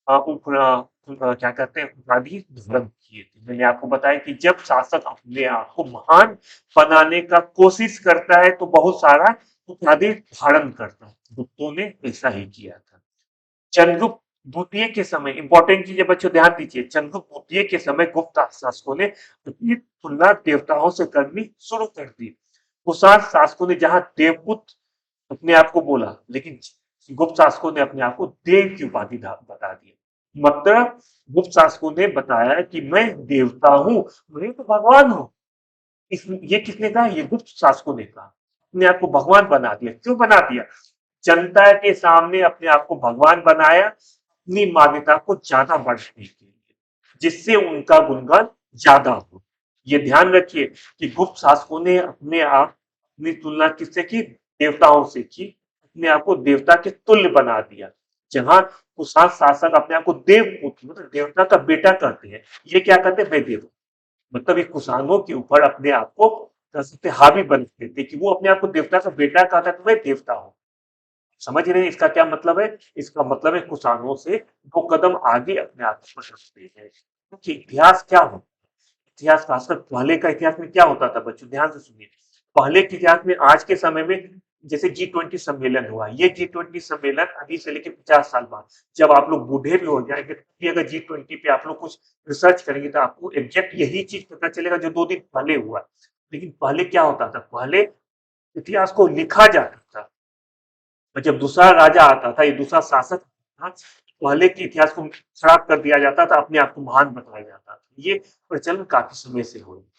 क्या कहते हैं उपाधि धारण किए थे। मैंने आपको बताया कि जब शासक अपने आप को महान बनाने का कोशिश करता है तो बहुत सारा उपाधि धारण करता है। गुप्तों ने ऐसा ही किया था। चंद्रगुप्त द्वितीय के समय, इंपॉर्टेंट चीजें बच्चों ध्यान दीजिए, चंद्रगुप्त द्वितीय के समय गुप्त शासकों ने अपनी तुलना देवताओं से करनी शुरू कर दी। कुषाण शासकों ने जहां देवपुत्र अपने आप को बोला, लेकिन गुप्त शासकों ने अपने आप को देव की उपाधि बता दी। मतलब गुप्त शासकों ने बताया कि मैं देवता हूं, मैं तो भगवान हूं। ये किसने कहा? ये गुप्त शासकों ने कहा। अपने आप को भगवान बना दिया। क्यों बना दिया? जनता के सामने अपने आप को भगवान बनाया, अपनी मान्यता को ज्यादा बढ़ाने के लिए, जिससे उनका गुणगान ज्यादा हो। ये ध्यान रखिए कि गुप्त शासकों ने अपनी तुलना किससे की? देवताओं से की। अपने आप को देवता के तुल्य बना दिया। जहां कुषाण शासक अपने आप को देवपुत्र मतलब देवता का बेटा कहते हैं, ये क्या कहते हैं? मैं देव, मतलब ये कुषाणों के ऊपर अपने आप को कह सकते हावी बन देते कि वो अपने आप को देवता का बेटा कहता है, तो मैं देवता हूं। समझ रहे हैं इसका क्या मतलब है? इसका मतलब है कुषाणों से 2 कदम आगे अपने आप को रखते हैं। क्योंकि इतिहास क्या होता है? इतिहास खासकर पहले का इतिहास में क्या होता था बच्चों, ध्यान से सुनिए। पहले के इतिहास में, आज के समय में, जैसे G20 सम्मेलन हुआ, ये G20 सम्मेलन अभी से लेकर 50 साल बाद जब आप लोग बूढ़े भी हो जाएंगे, तो अगर G20 पे आप लोग कुछ रिसर्च करेंगे तो आपको एग्जैक्ट यही चीज पता चलेगा जो 2 दिन पहले हुआ। लेकिन पहले क्या होता था? पहले इतिहास को लिखा जाता था, और जब दूसरा राजा आता था, ये दूसरा शासक था, पहले के इतिहास को खराब कर दिया जाता था, अपने आप को महान बताया जाता था। ये प्रचलन काफी समय से हो रही है।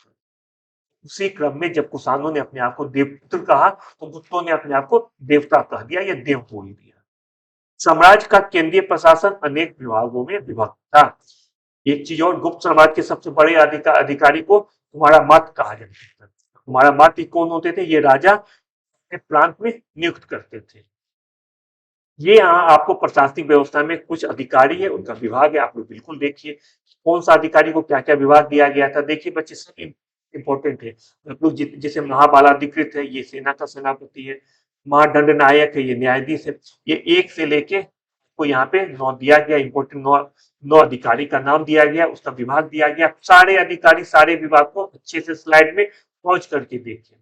उसी क्रम में जब कुषाणों ने अपने आप को देवपुत्र कहा, तो गुप्तों ने अपने आप को देवता कह दिया या देव बोल दिया। साम्राज्य का केंद्रीय प्रशासन अनेक विभागों में विभक्त था। एक चीज और, गुप्त समाज के सबसे बड़े अधिकारी को तुम्हारा मत कहा जाता था। तुम्हारा मत कौन होते थे? ये राजा अपने प्रांत में नियुक्त करते थे। ये यहाँ आपको प्रशासनिक व्यवस्था में कुछ अधिकारी है, उनका विभाग है, आप लोग बिल्कुल देखिए कौन सा अधिकारी को क्या क्या विभाग दिया गया था। देखिए बच्चे सब इंपॉर्टेंट है। आप लोग जैसे महाबालाधिकृत है, ये सेना का सेनापति है। महादंड नायक है, ये न्यायाधीश है। ये 1 से लेके आपको यहाँ पे 9 दिया गया, इंपोर्टेंट 9 अधिकारी का नाम दिया गया, उसका विभाग दिया गया। सारे अधिकारी सारे विभाग को अच्छे से स्लाइड में पहुंच करके देखिए,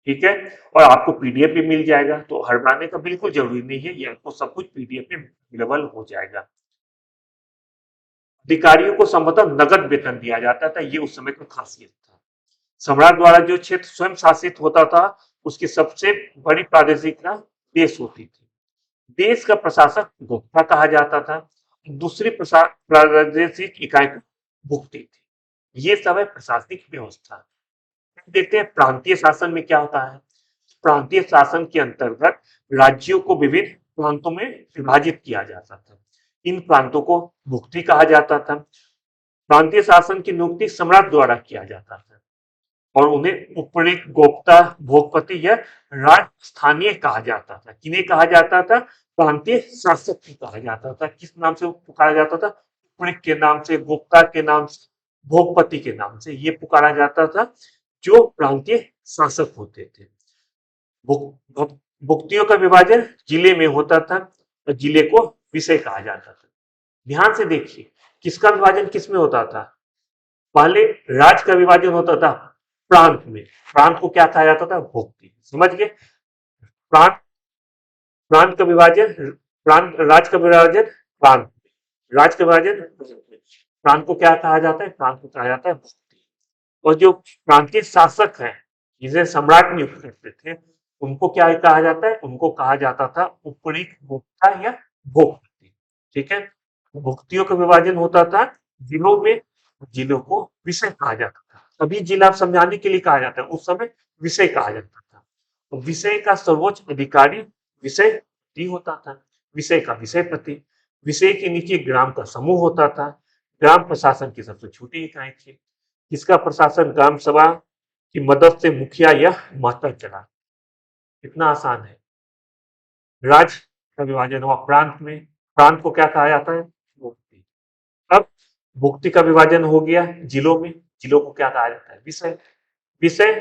ठीक है। और आपको पीडीएफ भी मिल जाएगा, तो हड़बड़ाने का बिल्कुल जरूरी नहीं है, ये आपको सब कुछ पीडीएफ में अवेलेबल हो जाएगा। अधिकारियों को संभवतः नगद वेतन दिया जाता था, ये उस समय का खासियत था। सम्राट द्वारा जो क्षेत्र स्वयं शासित होता था, उसकी सबसे बड़ी प्रादेशिक देश होती थी। देश का प्रशासक गुप्ता कहा जाता था, दूसरी प्रादेशिक इकाई को भुगती थी। ये सब है प्रशासनिक व्यवस्था। देखते हैं प्रांतीय शासन में क्या होता है। प्रांतीय शासन के अंतर्गत राज्यों को विभिन्न प्रांतों में विभाजित किया जाता था। इन प्रांतों को भुक्ति कहा जाता था। प्रांतीय शासन की नियुक्ति सम्राट द्वारा किया जाता था और उन्हें उपरिक, गोप्ता, भोगपति या राजस्थानीय कहा जाता था। किन्हें कहा जाता था? प्रांतीय शासक को कहा जाता था। किस नाम से पुकारा जाता था? उपरिक के नाम से, गोप्ता के नाम से, भोगपति के नाम से ये पुकारा जाता था, जो प्रांतीय शासक होते थे। भुक्तियों का विभाजन जिले में होता था और जिले को विषय कहा जाता था। ध्यान से देखिए, किसका विभाजन किस में होता था? पहले राज्य का विभाजन होता था प्रांत में। प्रांत को क्या कहा जाता था? भुक्ति। समझ गए? प्रांत प्रांत का विभाजन, प्रांत राज्य का विभाजन प्रांत, राज्य का विभाजन प्रांत को क्या कहा जाता है? प्रांत को कहा जाता है भुक्ति। और जो प्रांतीय शासक है, जिसे सम्राट नियुक्त करते थे, उनको क्या कहा जाता है? उनको कहा जाता था उपरिक, गुप्ता या भोगपति। ठीक है। भुक्तियों का विभाजन होता था जिलों में, जिलों को विषय कहा जाता था। अभी जिला समझाने के लिए कहा जाता है, उस समय विषय कहा जाता था। तो विषय का सर्वोच्च अधिकारी विषय पति होता था। विषय का विषय पति। विषय के नीचे ग्राम का समूह होता था। ग्राम प्रशासन की सबसे छोटी इकाई थी। इसका प्रशासन ग्राम सभा की मदद से मुखिया या महत्तर चला। इतना आसान है। राज्य का विभाजन हुआ प्रांत में। प्रांत को क्या कहा जाता है? भुक्ति। अब भुक्ति का विभाजन हो गया जिलों में। जिलों को क्या कहा जाता है? विषय। विषय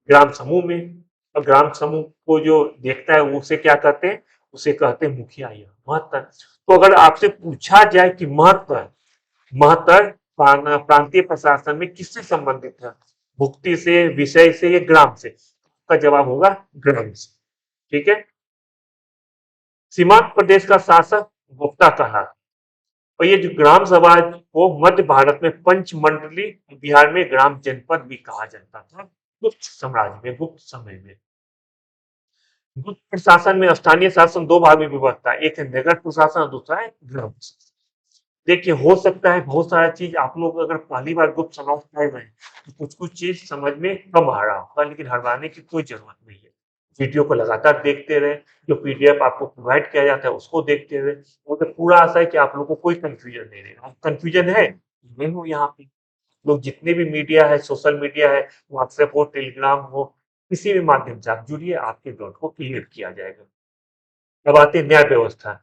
ग्राम समूह में। और ग्राम समूह को जो देखता है उसे क्या कहते हैं? उसे कहते हैं मुखिया या महत्तर। तो अगर आपसे पूछा जाए कि महत्तर, महत्तर प्रांतीय प्रशासन में किससे संबंधित है? भुक्ति से, विषय से या ग्राम से? का जवाब होगा ग्राम से। ठीक है। सीमांत प्रदेश का शासक गुप्ता कहा। और ये जो ग्राम सभा को मध्य भारत में पंचमंडली, बिहार में ग्राम जनपद भी कहा जाता था गुप्त साम्राज्य में, गुप्त समय में। गुप्त प्रशासन में स्थानीय शासन दो भाग में विभक्त था, एक है नगर प्रशासन और दूसरा है ग्राम प्रशासन। देखिए, हो सकता है बहुत सारा चीज आप लोग अगर पहली बार गुप्त समाज पढ़ रहे हैं तो कुछ कुछ चीज समझ में कम आ रहा होगा, लेकिन हड़बड़ाने की कोई जरूरत नहीं है। वीडियो को लगातार देखते रहे, जो पीडीएफ आपको प्रोवाइड किया जाता है उसको देखते रहे। मुझे पूरा आशा है कि आप लोगों को कोई कंफ्यूजन नहीं रहेगा। कंफ्यूजन है, मैं हूँ यहाँ पे। लोग जितने भी मीडिया है, सोशल मीडिया है, व्हाट्सएप हो, टेलीग्राम हो, किसी भी माध्यम से आप जुड़िए, आपके डाउट को क्लियर किया जाएगा। अब आते हैं न्याय व्यवस्था।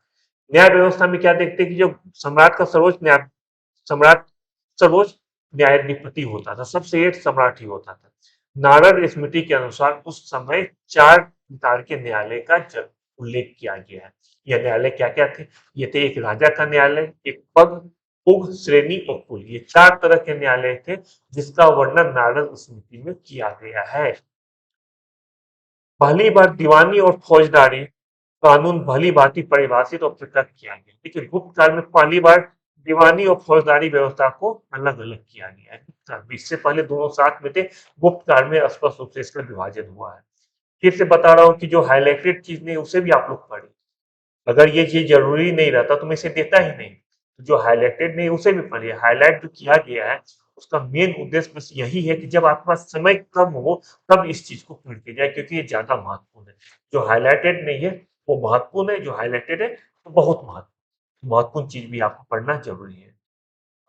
न्याय व्यवस्था में क्या देखते हैं कि जो सम्राट का सम्राट सर्वोच्च न्यायाधिपति होता था, सबसे हेड सम्राट ही होता था। नारद स्मृति के अनुसार उस समय 4 प्रकार के न्यायालय का उल्लेख किया गया है। यह न्यायालय क्या क्या थे? ये थे एक राजा का न्यायालय, एक पग, पुग, श्रेणी और कुल। ये 4 तरह के न्यायालय थे जिसका वर्णन नारद स्मृति में किया गया है। पहली बार दीवानी और फौजदारी कानून भली भांति परिभाषित और पृथक किया गया। देखिए, गुप्त काल में पहली बार दीवानी और फौजदारी व्यवस्था को अलग अलग किया गया है। इससे पहले दोनों साथ में थे। गुप्त काल में स्पष्ट रूप से इसका विभाजन हुआ है। फिर से बता रहा हूँ कि जो हाईलाइटेड चीज नहीं उसे भी आप लोग पढ़े। अगर ये चीज जरूरी नहीं रहता तो मैं इसे देता ही नहीं। तो जो हाईलाइटेड नहीं उसे भी पढ़िए। हाईलाइट जो किया गया है उसका मेन उद्देश्य बस यही है कि जब आपके पास समय कम हो तब इस चीज को पढ़ के जाए, क्योंकि ये ज्यादा महत्वपूर्ण है। जो हाईलाइटेड नहीं है वो महत्वपूर्ण है, जो हाईलाइटेड है वो बहुत महत्वपूर्ण चीज भी आपको पढ़ना जरूरी है।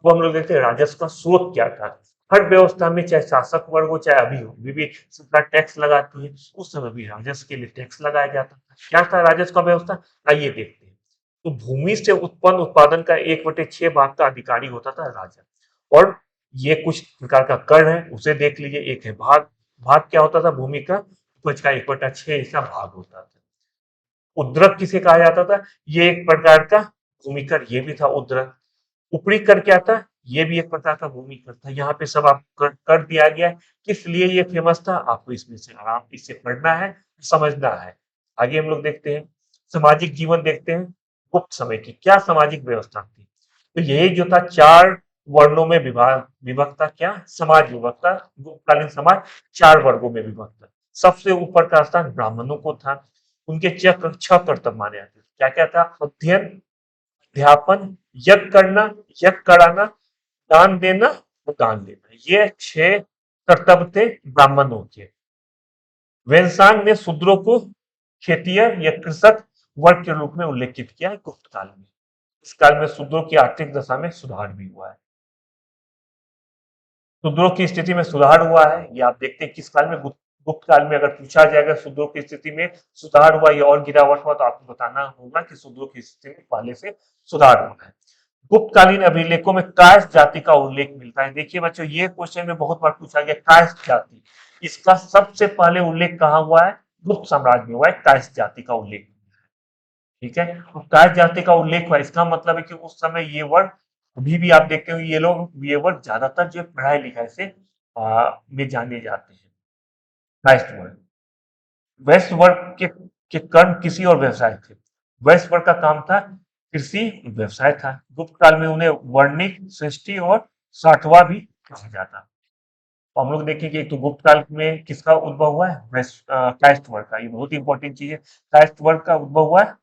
अब हम लोग देखते हैं राजस्व का स्रोत क्या था। हर व्यवस्था में चाहे शासक वर्ग हो चाहे अभी हो, भी सरकार टैक्स लगाती है। उस समय भी राजस्व के लिए टैक्स लगाया जाता था। क्या था राजस्व का व्यवस्था? आइए देखते हैं। तो भूमि से उत्पन्न उत्पादन का 1/6 भाग का अधिकारी होता था राजा। और ये कुछ प्रकार का कर है, उसे देख लीजिए। एक है भाग। भाग क्या होता था? भूमि का उपज का 1/6 हिस्सा भाग होता था। उद्रक किसे कहा जाता था? ये एक प्रकार का भूमिकर, ये भी था उद्रक। ऊपरी कर क्या था? ये भी एक प्रकार का भूमिकर था। यहाँ पे सब आप कर दिया गया है। किस लिए ये फेमस था? आपको इसमें से आराम इससे पढ़ना है, समझना है। आगे हम लोग देखते हैं, सामाजिक जीवन देखते हैं। गुप्त समय की क्या सामाजिक व्यवस्था थी? तो यही जो था, 4 वर्णों में विभक्त था। क्या? समाज विभक्त था। गुप्तकालीन समाज 4 वर्गों में विभक्त था। सबसे ऊपर का स्थान ब्राह्मणों को था। उनके 6 कर्तव्य माने जाते थे। क्या-क्या था? अध्ययन, अध्यापन, यज्ञ करना, यज्ञ कराना, दान देना और दान लेना। ये 6 कर्तव्य थे ब्राह्मणों के। वेनसांग ने शूद्रों को खेतिहर या कृषक वर्ग के रूप में उल्लेखित किया है गुप्त काल में। इस काल में शूद्रों की आर्थिक दशा में सुधार भी हुआ है। शूद्रों की स्थिति में सुधार हुआ है, ये आप देखते हैं किस काल में? गुप्त काल में। अगर पूछा जाएगा शूद्रों की स्थिति में सुधार हुआ या और गिरावट हुआ, तो आपको बताना होगा कि शूद्रों की स्थिति में पहले से सुधार हुआ है। गुप्तकालीन अभिलेखों में कायस्थ जाति का उल्लेख मिलता है। देखिए बच्चों, ये क्वेश्चन में बहुत बार पूछा गया, कायस्थ जाति, इसका सबसे पहले उल्लेख कहाँ हुआ है? गुप्त साम्राज्य में हुआ है कायस्थ जाति का उल्लेख। ठीक है, तो कायस्थ जाति का उल्लेख हुआ, इसका मतलब है कि उस समय ये वर्ग, अभी भी आप देखते हो ये वर्ग ज्यादातर जो पढ़ाई लिखाई से में जाने जाते हैं। कायस्थ वर्ग, वैश्य वर्ग के कर्म कृषि और व्यवसाय थे। वैश्य वर्ग का काम था कृषि, व्यवसाय था। गुप्त काल में उन्हें वर्णिक, सृष्टि और साठवा भी कहा जाता। तो हम लोग देखेंगे, एक तो गुप्त काल में किसका उद्भव हुआ है? कायस्थ वर्ग का। ये बहुत ही इंपॉर्टेंट चीज है। कायस्थ वर्ग का उद्भव हुआ है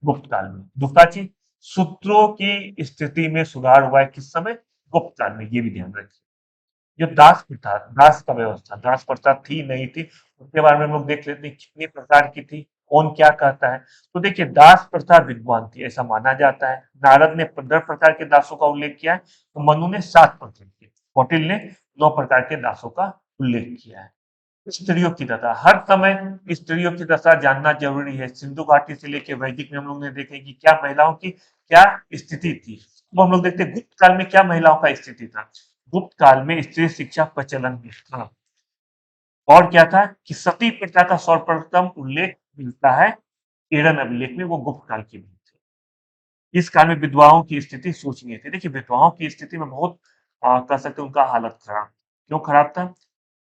गुप्त काल में। दूसरा चीज, शूद्रों की स्थिति में सुधार हुआ है किस समय? गुप्त काल में। ये भी ध्यान रखिए। जो दास प्रथा, दास का व्यवस्था, दास प्रथा थी नहीं थी, उसके बारे में हम लोग देख लेते हैं कितनी प्रकार की थी, कौन क्या कहता है। तो देखिए, दास प्रथा विद्वान थी ऐसा माना जाता है। नारद ने 15 प्रकार के दासों का उल्लेख किया है, तो मनु ने 7 प्रकार के, कौटिल्य ने 9 प्रकार के दासों का उल्लेख किया है। स्त्रियों की दशा, हर समय स्त्रियों की दशा जानना जरूरी है। सिंधु घाटी से लेकर वैदिक में हम लोग ने देखे कि क्या महिलाओं की क्या स्थिति थी। तो हम लोग देखते हैं गुप्त काल में क्या महिलाओं का स्थिति था। गुप्त काल में स्त्री शिक्षा प्रचलन में था। और क्या था कि सती प्रथा का सर्वप्रथम उल्लेख मिलता है एड़न अभिलेख में, वो गुप्त काल की भी थी। इस काल में विधवाओं की स्थिति शोचनीय थी। देखिए, विधवाओं की स्थिति में बहुत कह सकते हैं उनका हालत खराब। क्यों खराब था?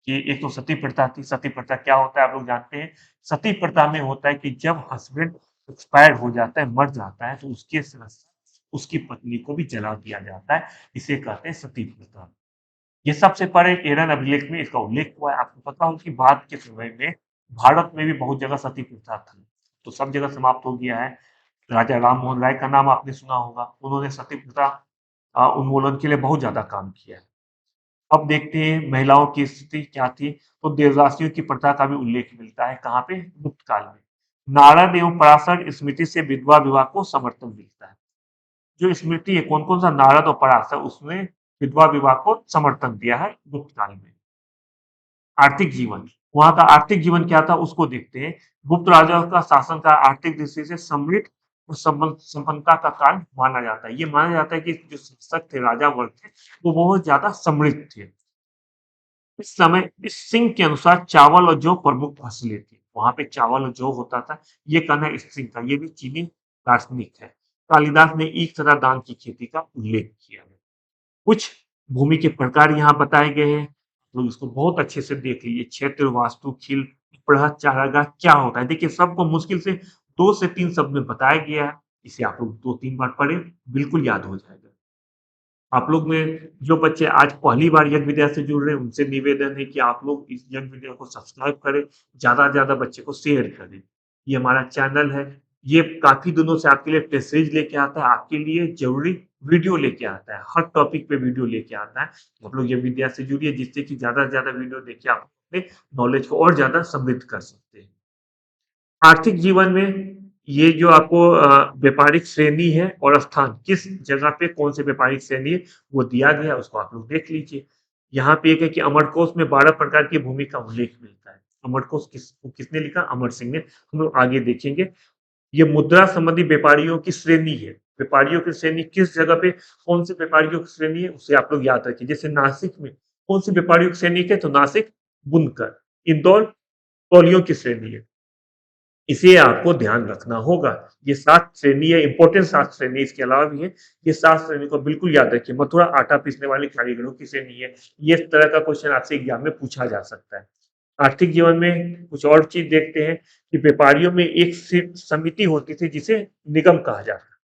कि एक तो सती प्रथा थी। सती प्रथा क्या होता है आप लोग जानते हैं। सती प्रथा में होता है कि जब हस्बैंड एक्सपायर हो जाता है, मर जाता है, तो उसके साथ उसकी पत्नी को भी जला दिया जाता है। इसे कहते हैं सती प्रथा। ये सबसे पहले एरन अभिलेख में इसका उल्लेख हुआ है। आपको पता हो कि बाद के समय में भारत में भी बहुत जगह सती प्रथा थी, तो सब जगह समाप्त हो गया है। राजा राम मोहन राय का नाम आपने सुना होगा, उन्होंने सती प्रथा उन्मूलन के लिए बहुत ज्यादा काम किया है। अब देखते हैं महिलाओं की स्थिति क्या थी। तो देवदासियों की प्रथा का भी उल्लेख मिलता है। कहाँ पे? गुप्त काल में। नारद एवं पराशर स्मृति से विधवा विवाह को समर्थन मिलता है। जो स्मृति है, कौन कौन सा? नारद और पराशर, उसने विधवा विवाह को समर्थन दिया है गुप्त काल में। आर्थिक जीवन, वहां का आर्थिक जीवन क्या था उसको देखते हैं। गुप्त राजाओं का शासन का आर्थिक दृष्टि से समृद्ध और संपन्नता का काल माना जाता है। ये माना जाता है कि जो शासक थे, राजा वर्ग थे, वो बहुत ज्यादा समृद्ध थे। इस समय इस सिंह के अनुसार चावल और जौ प्रमुख फसलें थी। वहां पे चावल और जौ होता था। ये कहना है इस सिंह का। ये भी चीनी दार्शनिक है। कालिदास ने एक तरह दान की खेती का उल्लेख किया है। कुछ भूमि के प्रकार यहाँ बताए गए हैं, लोग इसको बहुत अच्छे से देख लीजिए। क्षेत्र, वास्तु, खिल, उपरहत, चारागाह क्या होता है? देखिए, सबको मुश्किल से 2 से 3 शब्द में बताया गया है। इसे आप लोग 2-3 बार पढ़े, बिल्कुल याद हो जाएगा। आप लोग में जो बच्चे आज पहली बार यज्ञ विद्या से जुड़ रहे हैं, उनसे निवेदन है कि आप लोग इस यज्ञ विद्या को सब्सक्राइब करें, ज्यादा से ज्यादा बच्चे को शेयर करें। ये हमारा चैनल है, ये काफी दिनों से आपके लिए टेस्ट सीरीज लेके आता है, आपके लिए जरूरी वीडियो लेके आता है, हर टॉपिक पे वीडियो लेके आता है। आप लोग ये विद्या से जुड़िए, जिससे कि ज्यादा से ज्यादा वीडियो देखिए, आप अपने नॉलेज को और ज्यादा समृद्ध कर सकते हैं। आर्थिक जीवन में ये जो आपको व्यापारिक श्रेणी है और स्थान, किस जगह पे कौन से व्यापारिक श्रेणी है, वो दिया गया है, उसको आप लोग देख लीजिए। यहाँ पे एक है कि अमरकोश में 12 प्रकार की भूमि का उल्लेख मिलता है। अमरकोश किसने लिखा? अमर सिंह ने। हम लोग आगे देखेंगे। ये मुद्रा संबंधी व्यापारियों की श्रेणी है। व्यापारियों की श्रेणी किस जगह पे, कौन से व्यापारियों की श्रेणी है, उसे आप लोग याद रखिए। जैसे नासिक में कौन सी व्यापारियों की श्रेणी है? तो नासिक बुनकर। इंदौर तौलियों की श्रेणी है। इसे आपको ध्यान रखना होगा। ये 7 श्रेणी है, इंपॉर्टेंट 7 श्रेणी इसके अलावा भी है। ये 7 श्रेणी को बिल्कुल याद रखिए। मथुरा आटा पीसने वाले कारीगरों की श्रेणी है। ये इस तरह का क्वेश्चन आपसे एग्जाम में पूछा जा सकता है। आर्थिक जीवन में कुछ और चीज देखते हैं कि व्यापारियों में एक समिति होती थी जिसे निगम कहा जाता है।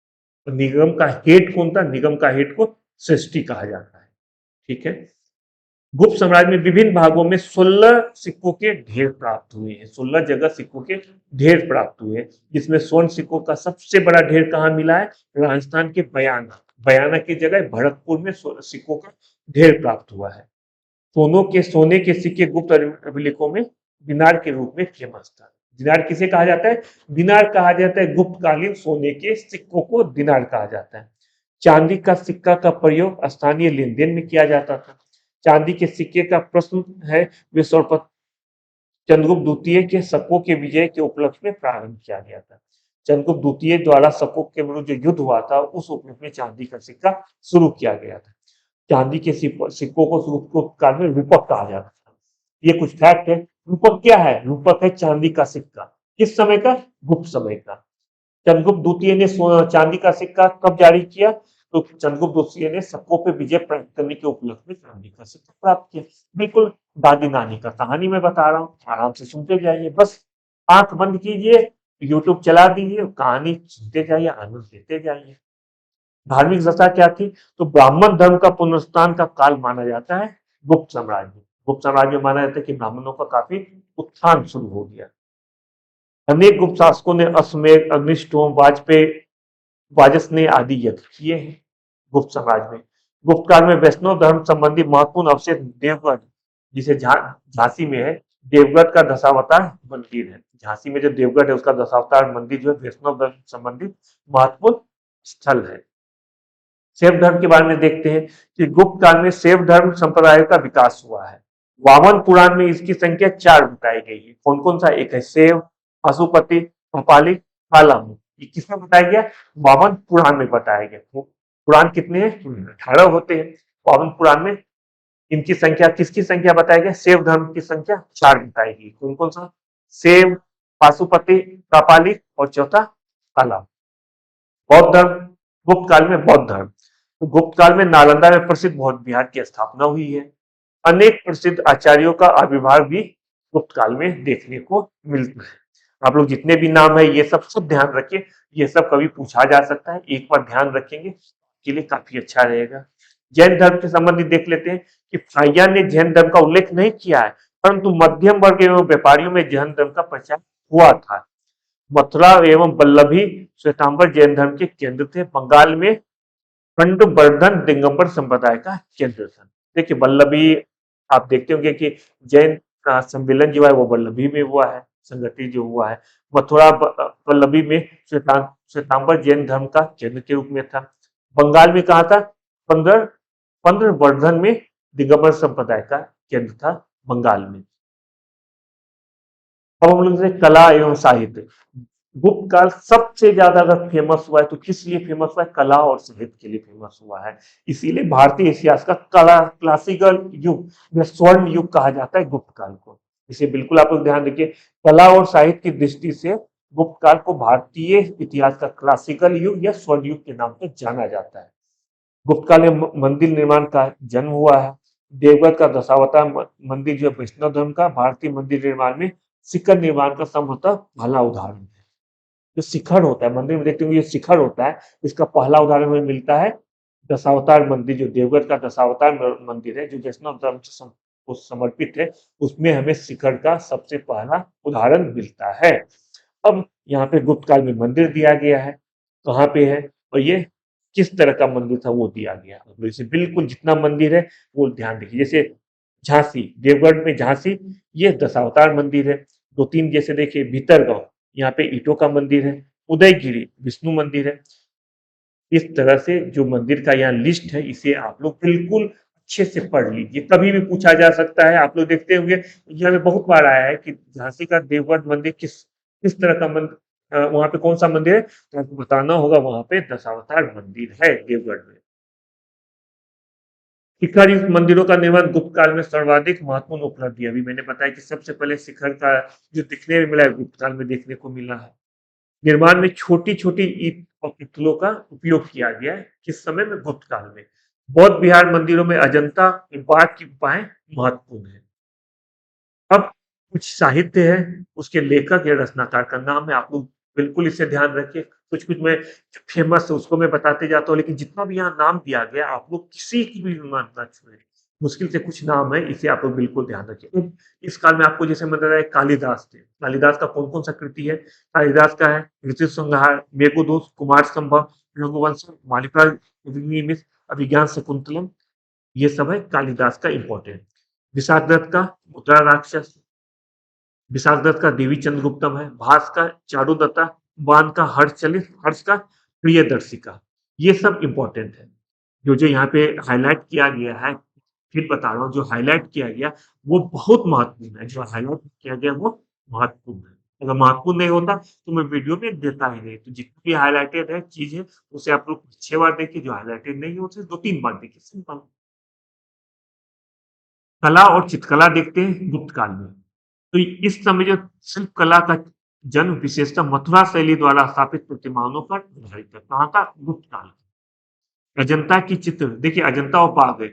तो निगम का हेड कौन था? निगम का हेड को सृष्टि कहा जाता है। ठीक है। गुप्त साम्राज्य में विभिन्न भागों में 16 सिक्कों के ढेर प्राप्त हुए हैं। 16 जगह सिक्कों के ढेर प्राप्त हुए हैं, जिसमें स्वर्ण सिक्कों का सबसे बड़ा ढेर कहाँ मिला है? राजस्थान के बयाना। बयाना की जगह भरतपुर में सिक्कों का ढेर प्राप्त हुआ है। सोने के सिक्के गुप्त अभिलेखों में दिनार के रूप में फेमस था। दिनार किसे कहा जाता है? दिनार कहा जाता है गुप्तकालीन सोने के सिक्कों को दिनार कहा जाता है। चांदी का सिक्का का प्रयोग स्थानीय लेन देन में किया जाता था। चांदी के सिक्के का प्रश्न है विश्व चंद्रगुप्त द्वितीय के शकों के विजय के उपलक्ष्य में प्रारंभ किया गया था। चंद्रगुप्त द्वितीय द्वारा शकों के विरुद्ध जो युद्ध हुआ था उस उपलक्ष्य में चांदी का सिक्का शुरू किया गया था। चांदी के सिक्कों को गुप्त काल में रूपक कहा जाता था। ये कुछ फैक्ट है। रूपक क्या है? रूपक है चांदी का सिक्का। किस समय का? गुप्त समय का। चंद्रगुप्त द्वितीय ने चांदी का सिक्का कब जारी किया? तो चंद्रगुप्त द्वितीय ने शकों पे विजय प्राप्त करने के उपलक्ष्य में चांदी का सिक्का प्राप्त किया। बिल्कुल दादी नानी का कहानी मैं बता रहा हूँ, आराम से सुनते जाइए। बस आंख बंद कीजिए, यूट्यूब चला दीजिए, कहानी सुनते जाइए, आनंद लेते जाइए। धार्मिक दशा क्या थी? तो ब्राह्मण धर्म का पुनरुत्थान का काल माना जाता है गुप्त साम्राज्य में। गुप्त साम्राज्य में माना जाता है कि ब्राह्मणों का काफी उत्थान शुरू हो गया। अनेक गुप्त शासकों ने अश्वमेध, अग्निष्टोम, वाजपेयी, वाजसनेय आदि यज्ञ किए हैं गुप्त साम्राज्य में। गुप्त काल में वैष्णव धर्म संबंधी महत्वपूर्ण अवशेष देवगढ़, जिसे झांसी में है, देवगढ़ का दशावतार मंदिर है। झांसी में जो देवगढ़ है उसका दशावतार मंदिर जो है वैष्णव धर्म संबंधित महत्वपूर्ण स्थल है। शैव धर्म के बारे में देखते हैं कि गुप्त काल में शैव धर्म संप्रदाय का विकास हुआ है। वामन पुराण में इसकी संख्या 4 बताई गई है। कौन कौन सा? एक है शैव, पशुपति, कपाली, कालामु। ये किसमें बताया गया? वामन पुराण में बताया गया। तो पुराण कितने हैं? 18 होते हैं। वामन पुराण में इनकी संख्या, किसकी संख्या बताई गई? शैव धर्म की संख्या 4 बताई गई। कौन कौन सा? शैव, पाशुपति, कपाली और चौथा काला। बौद्ध धर्म, गुप्त काल में बौद्ध धर्म। तो गुप्त काल में नालंदा में प्रसिद्ध बौद्ध विहार की स्थापना हुई है। अनेक प्रसिद्ध आचार्यों का आविर्भाव भी गुप्त काल में देखने को मिलता है। आप लोग जितने भी नाम है ये सब ध्यान रखिए। ये सब कभी पूछा जा सकता है, एक बार ध्यान रखेंगे के लिए काफी अच्छा रहेगा। जैन धर्म के संबंधित देख लेते हैं कि फाहियान ने जैन धर्म का उल्लेख नहीं किया है, परंतु मध्यम वर्ग एवं व्यापारियों में जैन धर्म का प्रचार हुआ था। मथुरा एवं वल्लभी श्वेतांबर जैन धर्म के केंद्र थे। बंगाल में पंडवर्धन दिगंबर संप्रदाय का केंद्र था। देखिए वल्लभी, आप देखते होंगे कि जैन का सम्मेलन जो है वो वल्लभी में हुआ है, संगठित जो हुआ है। मथुरा वल्लभी में श्वेतांबर जैन धर्म का केंद्र के रूप में था। बंगाल में कहा था? पंद्रह पंद्रवर्धन में दिगंबर संप्रदाय का केंद्र था बंगाल में। अब हम लोग कला एवं साहित्य। गुप्त काल सबसे ज्यादा अगर फेमस हुआ है तो किस लिए फेमस हुआ है? कला और साहित्य के लिए फेमस हुआ है। इसीलिए भारतीय इतिहास का कला क्लासिकल युग या स्वर्ण युग कहा जाता है गुप्त काल को। इसे बिल्कुल आप लोग ध्यान रखिए। कला और साहित्य की दृष्टि से गुप्त काल को भारतीय इतिहास का क्लासिकल युग या स्वर्ण युग के नाम से जाना जाता है। गुप्त काल में मंदिर निर्माण का जन्म हुआ है। देवगढ़ का दशावतार मंदिर जो वैष्णव धर्म का भारतीय मंदिर निर्माण में शिखर निर्माण का संभवतः पहला उदाहरण है। जो शिखर होता है मंदिर में देखते होंगे, ये शिखर होता है, इसका पहला उदाहरण हमें मिलता है दशावतार मंदिर। जो देवगढ़ का दशावतार मंदिर है जो वैष्णव धर्म से समर्पित है, उसमें हमें शिखर का सबसे पहला उदाहरण मिलता है। अब यहाँ पे गुप्त काल में मंदिर दिया गया है, कहाँ पे है और ये किस तरह का मंदिर था वो दिया गया। तो इसे बिल्कुल जितना मंदिर है वो ध्यान रखिए। जैसे झांसी, देवगढ़ में झांसी, ये दशावतार मंदिर है। 2-3 जैसे देखिए भीतरगांव, यहाँ पे ईटों का मंदिर है। उदयगिरी विष्णु मंदिर है। इस तरह से जो मंदिर का यहाँ लिस्ट है इसे आप लोग बिल्कुल अच्छे से पढ़ लीजिए, कभी भी पूछा जा सकता है। आप लोग देखते होंगे यहाँ पे बहुत बार आया है कि झांसी का देवगढ़ मंदिर किस किस तरह का मंदिर, वहां पे कौन सा मंदिर है, तो आपको बताना होगा वहां पे दशावतार मंदिर है देवगढ़ में। शिखर मंदिरों का निर्माण गुप्त काल में सर्वाधिक महत्वपूर्ण उपलब्धि है। अभी मैंने बताया कि सबसे पहले शिखर का जो दिखने में मिला है गुप्त काल में देखने को मिला है। निर्माण में छोटी-छोटी ईंट और पित्तलों का उपयोग किया गया है। किस समय में? गुप्त काल में। बौद्ध विहार मंदिरों में अजंता पाठ की गुफाएं महत्वपूर्ण है। अब कुछ साहित्य है, उसके लेखक या रचनाकार का नाम है, आप लोग बिल्कुल इसे ध्यान रखिए। कुछ-कुछ मैं जो फेमस है उसको मैं बताते जाता हूँ, लेकिन जितना भी यहाँ नाम दिया गया आप लोग किसी की भी नाम ना छुएँ। मुश्किल से कुछ नाम है, इसे आप लोग बिल्कुल ध्यान रखिए। अब इस काल में आपको जैसे मैं बता रहा कालिदास थे। कालिदास का कौन-कौन सा कृति है? कालिदास का है ऋतुसंहार, मेघदूत, कुमार संभव, रघुवंशम, मालिकार्जुनीमित, अभिज्ञान शाकुंतलम, ये सब है कालिदास का इम्पोर्टेंट। विशाखदत्त का मुद्रा राक्षस, विशाखदत्त का देवी चंद्रगुप्तम है, भास का चारुदत्ता, बाण का हर्षचलित, हर्ष का प्रियदर्शिका। ये सब इम्पोर्टेंट है। जो यहाँ पे हाईलाइट किया गया है, फिर बता रहा हूँ, जो हाईलाइट किया गया वो बहुत महत्वपूर्ण है। जो हाईलाइट किया गया वो महत्वपूर्ण है। अगर महत्वपूर्ण नहीं होता तो मैं वीडियो में देता ही नहीं। तो जितनी भी हाईलाइटेड है चीज है उसे आप लोग 6 बार देखिए, जो हाईलाइटेड नहीं है उसे 2-3 बार देखिए, सिंपल। कला और चित्रकला देखते हैं गुप्त काल में। तो इस समय जो शिल्प कला का जन्म विशेषतः मथुरा शैली द्वारा स्थापित प्रतिमाओं पर आधारित है। कहाँ का? गुप्त काल। अजंता की चित्र देखिए, अजंता और बाघ है।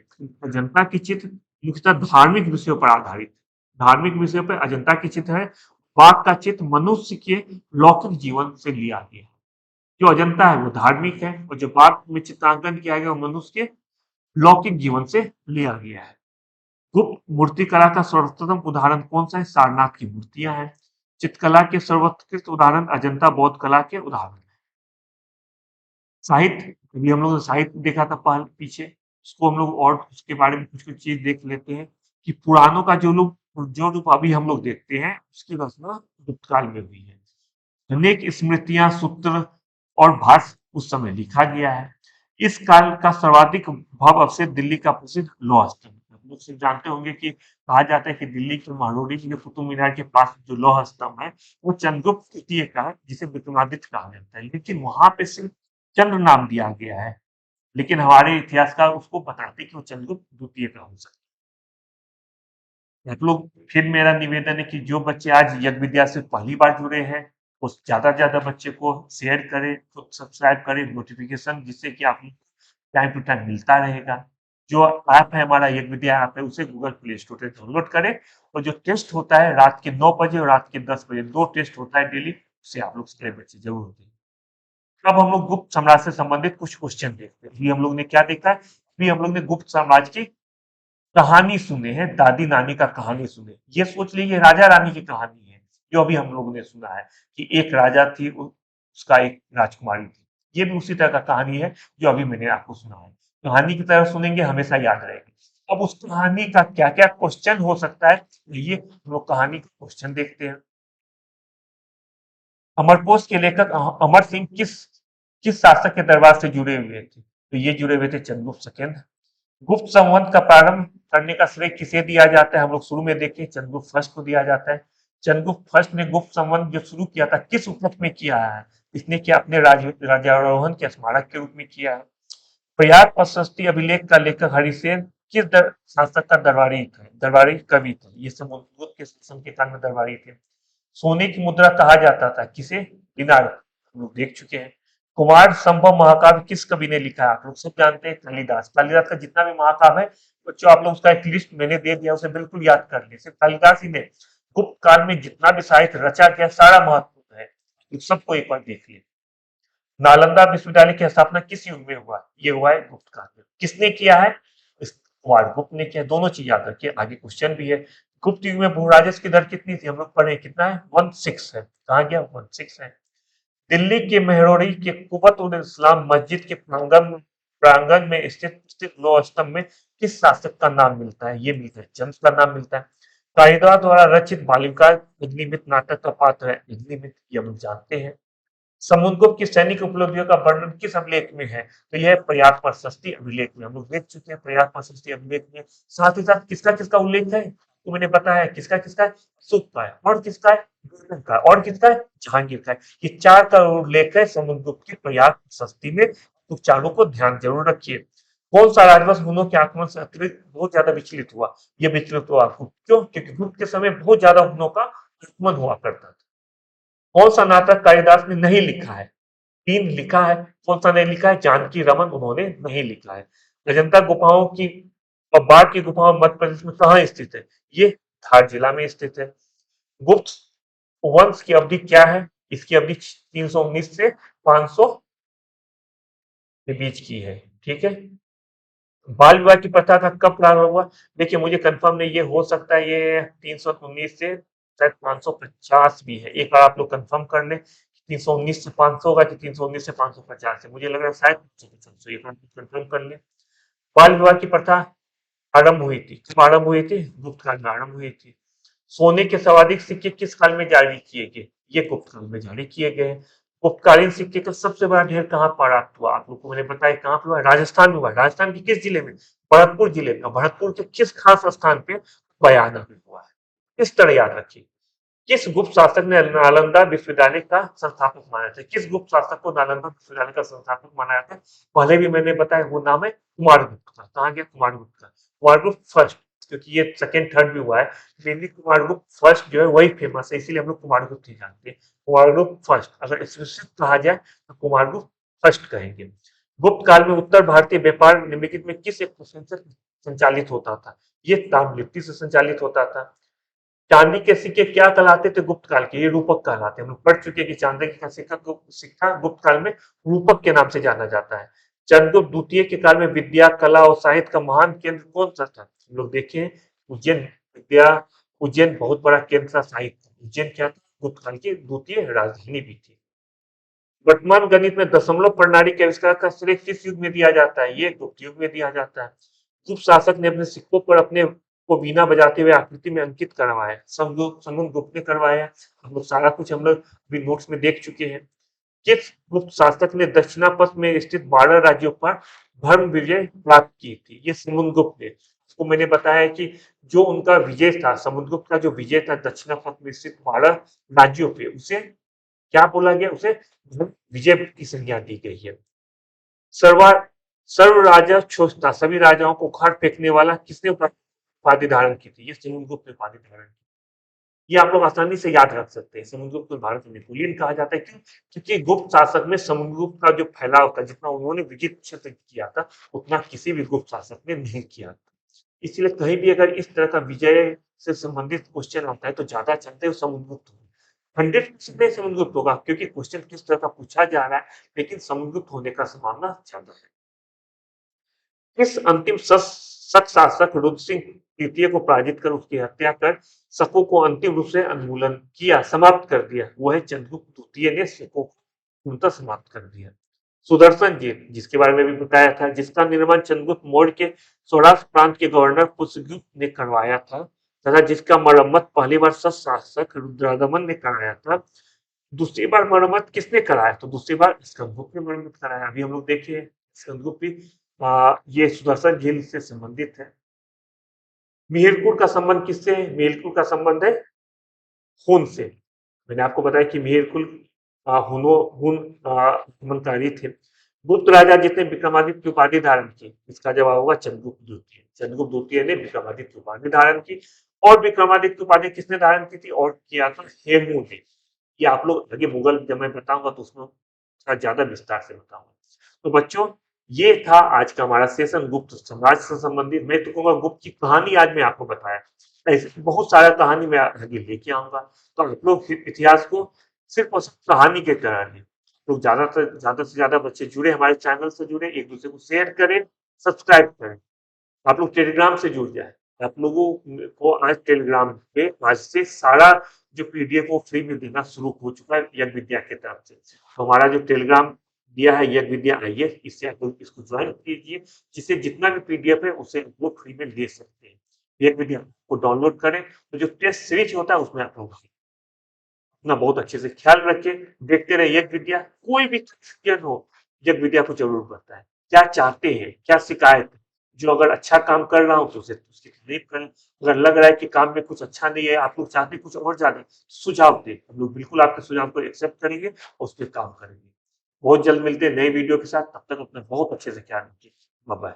अजंता की चित्र मुख्यतः धार्मिक विषयों पर आधारित, धार्मिक विषयों पर अजंता की चित्र है। बाघ का चित्र मनुष्य के लौकिक जीवन से लिया गया है। जो अजंता है वो धार्मिक है और जो बाघ में चित्रांकन किया गया वो मनुष्य के लौकिक जीवन से लिया गया है। गुप्त मूर्तिकला का सर्वोत्तम उदाहरण कौन सा है? सारनाथ की मूर्तियां हैं। चित्रकला के सर्वोत्कृष्ट उदाहरण अजंता बौद्ध कला के उदाहरण। साहित्य, अभी हम लोगों ने साहित्य देखा था पहले पीछे, उसको हम लोग और उसके बारे में कुछ-कुछ चीज़ देख लेते हैं कि पुराणों का जो रूप अभी हम लोग देखते हैं, उसकी रचना गुप्त काल में हुई है। अनेक स्मृतियाँ, सूत्र और भाष्य उस समय लिखा गया है। इस काल का सर्वाधिक भव्य अवशेष दिल्ली का प्रसिद्ध लौह स्तंभ है। आप लोग सब जानते होंगे कि कहा जाता है कि दिल्ली के महरौली में कुतुब मीनार के पास जो लौह स्तंभ है, वो चंद्रगुप्त तृतीय का है, जिसे विक्रमादित्य कहा जाता है। लेकिन वहाँ पे सिर्फ चंद्र नाम दिया गया है, लेकिन हमारे इतिहासकार उसको बताते हैं कि वो चंद्रगुप्त द्वितीय का हो सकता है। आप लोग, फिर मेरा निवेदन है कि जो बच्चे आज यज्ञ विद्या से पहली बार जुड़े हैं, वो ज़्यादा से ज़्यादा बच्चे को शेयर करें, खुद सब्सक्राइब करें, नोटिफ़िकेशन, जिससे कि आप टाइम टू टाइम मिलता रहेगा। जो ऐप है हमारा यज्ञ विद्या ऐप है, उसे गूगल प्ले स्टोर से डाउनलोड करें और जो टेस्ट होता है रात के 9 बजे और रात के 10 बजे, 2 टेस्ट होता है डेली, उसे आप लोग सारे बच्चे ज़रूर दें। अब हम लोग गुप्त साम्राज्य से संबंधित कुछ क्वेश्चन देखते हैं। अभी हम लोग ने क्या देखा है? अभी हम लोग ने गुप्त साम्राज्य की कहानी सुने हैं, दादी नानी का कहानी सुने। ये सोच लीजिए राजा रानी की कहानी है, जो अभी हम लोगों ने सुना है कि एक राजा थी, उसका एक राजकुमारी थी। ये भी उसी तरह का कहानी है जो अभी मैंने आपको सुना है। कहानी की तरह सुनेंगे, हमेशा याद रहेगी। अब उस कहानी का क्या-क्या क्वेश्चन हो सकता है, ये हम लोग कहानी का क्वेश्चन देखते हैं। अमरकोश के लेखक अमर सिंह किस शासक के दरबार से जुड़े हुए थे? तो ये जुड़े हुए थे चंद्रगुप्त सेकंड। गुप्त संवत का प्रारंभ करने का श्रेय किसे दिया जाता है? हम लोग शुरू में देखें, चंद्रगुप्त फर्स्ट को दिया जाता है। चंद्रगुप्त फर्स्ट ने गुप्त संवत जो शुरू किया था, किस उपलक्ष्य में किया है? इसने क्या अपने राजारोहण के स्मारक के रूप में किया है? प्रयाग प्रशस्ति अभिलेख का लेखक हरिसेन किस शासक का दरबारी कवि थे? ये समुद्रगुप्त के शासन के काल में दरबारी थे। सोने की मुद्रा कहा जाता था किसे? दिनार, हम लोग देख चुके हैं। कुमार संभव महाकाव्य किस कवि ने लिखा है? आप लोग सब जानते हैं, कालिदास। कालिदास का जितना भी महाकाव्य है, बच्चों आप लोग उसका एक लिस्ट मैंने दे दिया, उसे बिल्कुल याद कर लिए। सिर्फ कालिदास ही ने गुप्त काल में जितना भी साहित्य रचा गया, सारा महत्वपूर्ण है। तो सबको एक बार देख लिए। नालंदा विश्वविद्यालय की स्थापना किस युग में हुआ? ये हुआ है गुप्त काल में। किसने किया है? कुमार गुप्त ने किया। दोनों चीज याद रखिए, आगे क्वेश्चन भी है। गुप्त युग में भूराजस्व की दर कितनी थी? हम लोग पढ़े, कितना है? 16 है। कहा गया? 16 है। दिल्ली के मेहरौली के कुबत उल इस्लाम मस्जिद के प्रांगण में स्थित लौह स्तंभ में किस शासक का नाम मिलता है? ये मिलता है चंद्र का नाम मिलता है। कालिदास द्वारा रचित बालिका अग्निमित्र नाटक का पात्र है अग्निमित्र, ये हम जानते हैं। समुद्रगुप्त की सैनिक उपलब्धियों का वर्णन किस अभिलेख में है? तो यह प्रयाग प्रशस्ति अभिलेख में। हम लोग देख चुके हैं प्रयाग प्रशस्ति अभिलेख में। साथ ही साथ किसका किसका उल्लेख है तो मैंने बताया है, किसका किसका है? सुत का है, और किसका है? दुर्जन का, और किसका है? जहांगीर का है। ये 4 का उल्लेख है समुद्रगुप्त की प्रयाग प्रशस्ति में। तो चारों को ध्यान जरूर रखिए। कौन सा राजवंश हुनों के आक्रमण से अतिरिक्त बहुत ज्यादा विचलित हुआ? ये विचलित हुआ क्यों? क्योंकि गुप्त के समय बहुत ज्यादा हुनों का आक्रमण हुआ करता था। कौन सा नाटक कालिदास ने नहीं लिखा है? 3 लिखा है। कौन सा नहीं लिखा है? जानकी रमन उन्होंने नहीं लिखा है। अजंता गुफाओं की और बाढ़ की गुफाओं मध्य प्रदेश में कहाँ स्थित है? ये धार जिला में स्थित है। गुप्त वंश की अवधि क्या है? इसकी अवधि 319 से 500 के बीच की है। ठीक है। बाल विवाह की प्रथा का कब प्रारंभ हुआ? देखिए मुझे कंफर्म नहीं, ये हो सकता है ये 319 से शायद 550 भी है। एक बार आप लोग कंफर्म कर लें 319 से 500 होगा कि 319 से 550 है। मुझे लग रहा है शायद 550, एक बार कंफर्म कर लें। बाल विवाह की प्रथा आरंभ हुई थी, कब आरंभ हुई थी? गुप्त काल में आरंभ हुई थी। सोने के सर्वाधिक सिक्के किस काल में जारी किए गए? ये गुप्त काल में जारी किए गए हैं। गुप्तकालीन सिक्के का सबसे बड़ा ढेर कहाँ प्राप्त हुआ? आप लोग को मैंने बताया कहाँ पे हुआ? राजस्थान में हुआ। राजस्थान के किस जिले में? भरतपुर जिले में। भरतपुर के किस खास स्थान पे? बयाना में हुआ है। इस तरह याद रखिए। किस गुप्त शासक ने नालंदा विश्वविद्यालय का संस्थापक माना था? किस गुप्त शासक को नालंदा विश्वविद्यालय का संस्थापक माना जाता है? पहले भी मैंने बताया, वो नाम है कुमारगुप्त का। कहा गया? कुमारगुप्त का। कुमारगुप्त फर्स्ट, क्योंकि ये सेकंड थर्ड भी हुआ है, मेनली कुमारगुप्त फर्स्ट जो है वही फेमस है, इसीलिए हम लोग कुमारगुप्त ही जानते हैं। कुमारगुप्त फर्स्ट, अगर एक्सप्लिसिट कहा जाए तो कुमारगुप्त फर्स्ट कहेंगे। गुप्त काल में उत्तर भारतीय व्यापार निम्नलिखित में किस एक से संचालित होता था? ये ताम्रलिप्ति से संचालित होता था। चांदी के सिक्के क्या कहलाते थे गुप्त काल के? ये रूपक कहलाते हैं। हम लोग पढ़ चुके हैं कि चांदी का सिक्का गुप्त काल में रूपक के नाम से जाना जाता है। चंद्रगुप्त द्वितीय के काल में विद्या, कला और साहित्य का महान केंद्र कौन सा था? हम लोग देखें उज्जैन। विद्या, उज्जैन बहुत बड़ा केंद्र था साहित्य। उज्जैन क्या था? गुप्त काल की द्वितीय राजधानी भी थी। वर्तमान गणित में दशमलव प्रणाली के आविष्कार का श्रेय किस युग में दिया जाता है? ये गुप्त युग में दिया जाता है। गुप्त शासक ने अपने सिक्कों पर अपने को बीना बजाते हुए आकृति में अंकित करवाया। समुद्रगुप्त ने करवाया। हम लोग सारा कुछ हम लोग भी नोट्स में देख चुके हैं। किस गुप्त शासक ने दक्षिणापथ में स्थित 12 राज्यों पर धर्म विजय प्राप्त की थी? ये समुद्रगुप्त ने। उसको मैंने बताया कि जो उनका विजय था, समुद्रगुप्त का जो विजय था दक्षिणापथ में स्थित 12 राज्यों पे, उसे क्या बोला गया? उसे विजय की संज्ञा दी गई है। सर्वा सर्व राजा छोड़ता सभी राजाओं को उखाड़ फेंकने वाला किसने उपाधि धारण की थी? ये समुद्रगुप्त ने उपाधि धारण की। ये आप लोग आसानी से याद रख सकते हैं। समुद्रगुप्त को भारत में नेपोलियन कहा जाता है। क्यों? क्योंकि गुप्त शासक में समुद्रगुप्त का जो फैलाव था, जितना उन्होंने विजित क्षेत्र किया था, उतना किसी भी गुप्त शासक ने नहीं किया था। इसलिए कहीं भी अगर इस तरह का विजय से संबंधित क्वेश्चन आता है तो ज्यादा चलते हैं समुद्रगुप्त। 100% नहीं समुद्रगुप्त होगा, क्योंकि क्वेश्चन किस तरह का पूछा जा रहा है, लेकिन समुद्रगुप्त होने का संभावना ज्यादा है। किस अंतिम शक शासक रुद्र सिंह तृतीय को पराजित कर उसकी हत्या कर शकों को अंतिम रूप से उन्मूलन किया, समाप्त कर दिया? वो है चंद्रगुप्त द्वितीय ने शकों को पूर्णतः समाप्त कर दिया। सुदर्शन जेल, जिसके बारे में भी बताया था, जिसका निर्माण चंद्रगुप्त मौर्य के सौराष्ट्र प्रांत के गवर्नर पुष्यगुप्त ने करवाया था तथा जिसका मरम्मत पहली बार सत शासक रुद्रदमन ने कराया था। दूसरी बार मरम्मत किसने कराया? तो दूसरी बार स्कंदगुप्त ने मरम्मत कराया। अभी हम लोग देखे स्कंदगुप्त भी ये सुदर्शन झील से संबंधित है। मिहिरपुर का संबंध किससे है? मिहिरपुर का संबंध है हुन से। मैंने आपको बताया कि मिहिरपुर हुन आक्रमणकारी थे। गुप्त राजा जिसने विक्रमादित्य की उपाधि धारण की, इसका जवाब होगा चंद्रगुप्त द्वितीय। चंद्रगुप्त द्वितीय ने विक्रमादित्य की उपाधि धारण की। और विक्रमादित्य की उपाधि किसने धारण की थी और किया था? हेमू ने। ये आप लोग आगे मुगल जब मैं बताऊंगा तो उसमें थोड़ा ज्यादा विस्तार से बताऊंगा। तो बच्चों, ये था आज का हमारा सेशन गुप्त साम्राज्य से संबंधित। मैं तो कहूंगा गुप्त की कहानी आज मैं आपको बताया, ऐसे बहुत सारा कहानी मैं आगे लेके आऊंगा। तो आप लोग इतिहास को सिर्फ और सिर्फ कहानी के तरह लें। लोग ज्यादा से ज्यादा बच्चे जुड़े, हमारे चैनल से जुड़े, एक दूसरे को शेयर करें, सब्सक्राइब करें। आप लोग टेलीग्राम से जुड़ जाए। आप लोगों को आज टेलीग्राम पे आज से सारा जो पीडीएफ वो फ्री में देना शुरू हो चुका है यज्ञ विद्या की तरफ से। तो हमारा जो टेलीग्राम दिया है यज्ञ विद्या आइए, इससे आप लोग इसको ज्वाइन कीजिए, जिससे जितना भी पीडीएफ है उसे आप लोग फ्री में ले सकते हैं। यज्ञ विद्या को डाउनलोड करें, तो जो टेस्ट सीरीज होता है उसमें आप लोग अपना बहुत अच्छे से ख्याल रखें। देखते रहे यज्ञ विद्या। कोई भी क्वेश्चन हो, यज्ञ विद्या को जरूर पढ़ता है। क्या चाहते हैं, क्या शिकायत है? जो अगर अच्छा काम कर रहा हूं तो उसे उसकी तारीफ करें। अगर लग रहा है कि काम में कुछ अच्छा नहीं है, आप लोग चाहते कुछ और ज्यादा, सुझाव दें। हम लोग बिल्कुल आपके सुझाव को एक्सेप्ट करेंगे और उस पर काम करेंगे। बहुत जल्द मिलते हैं नए वीडियो के साथ। तब तक अपना बहुत अच्छे से ख्याल रखिए। Bye bye.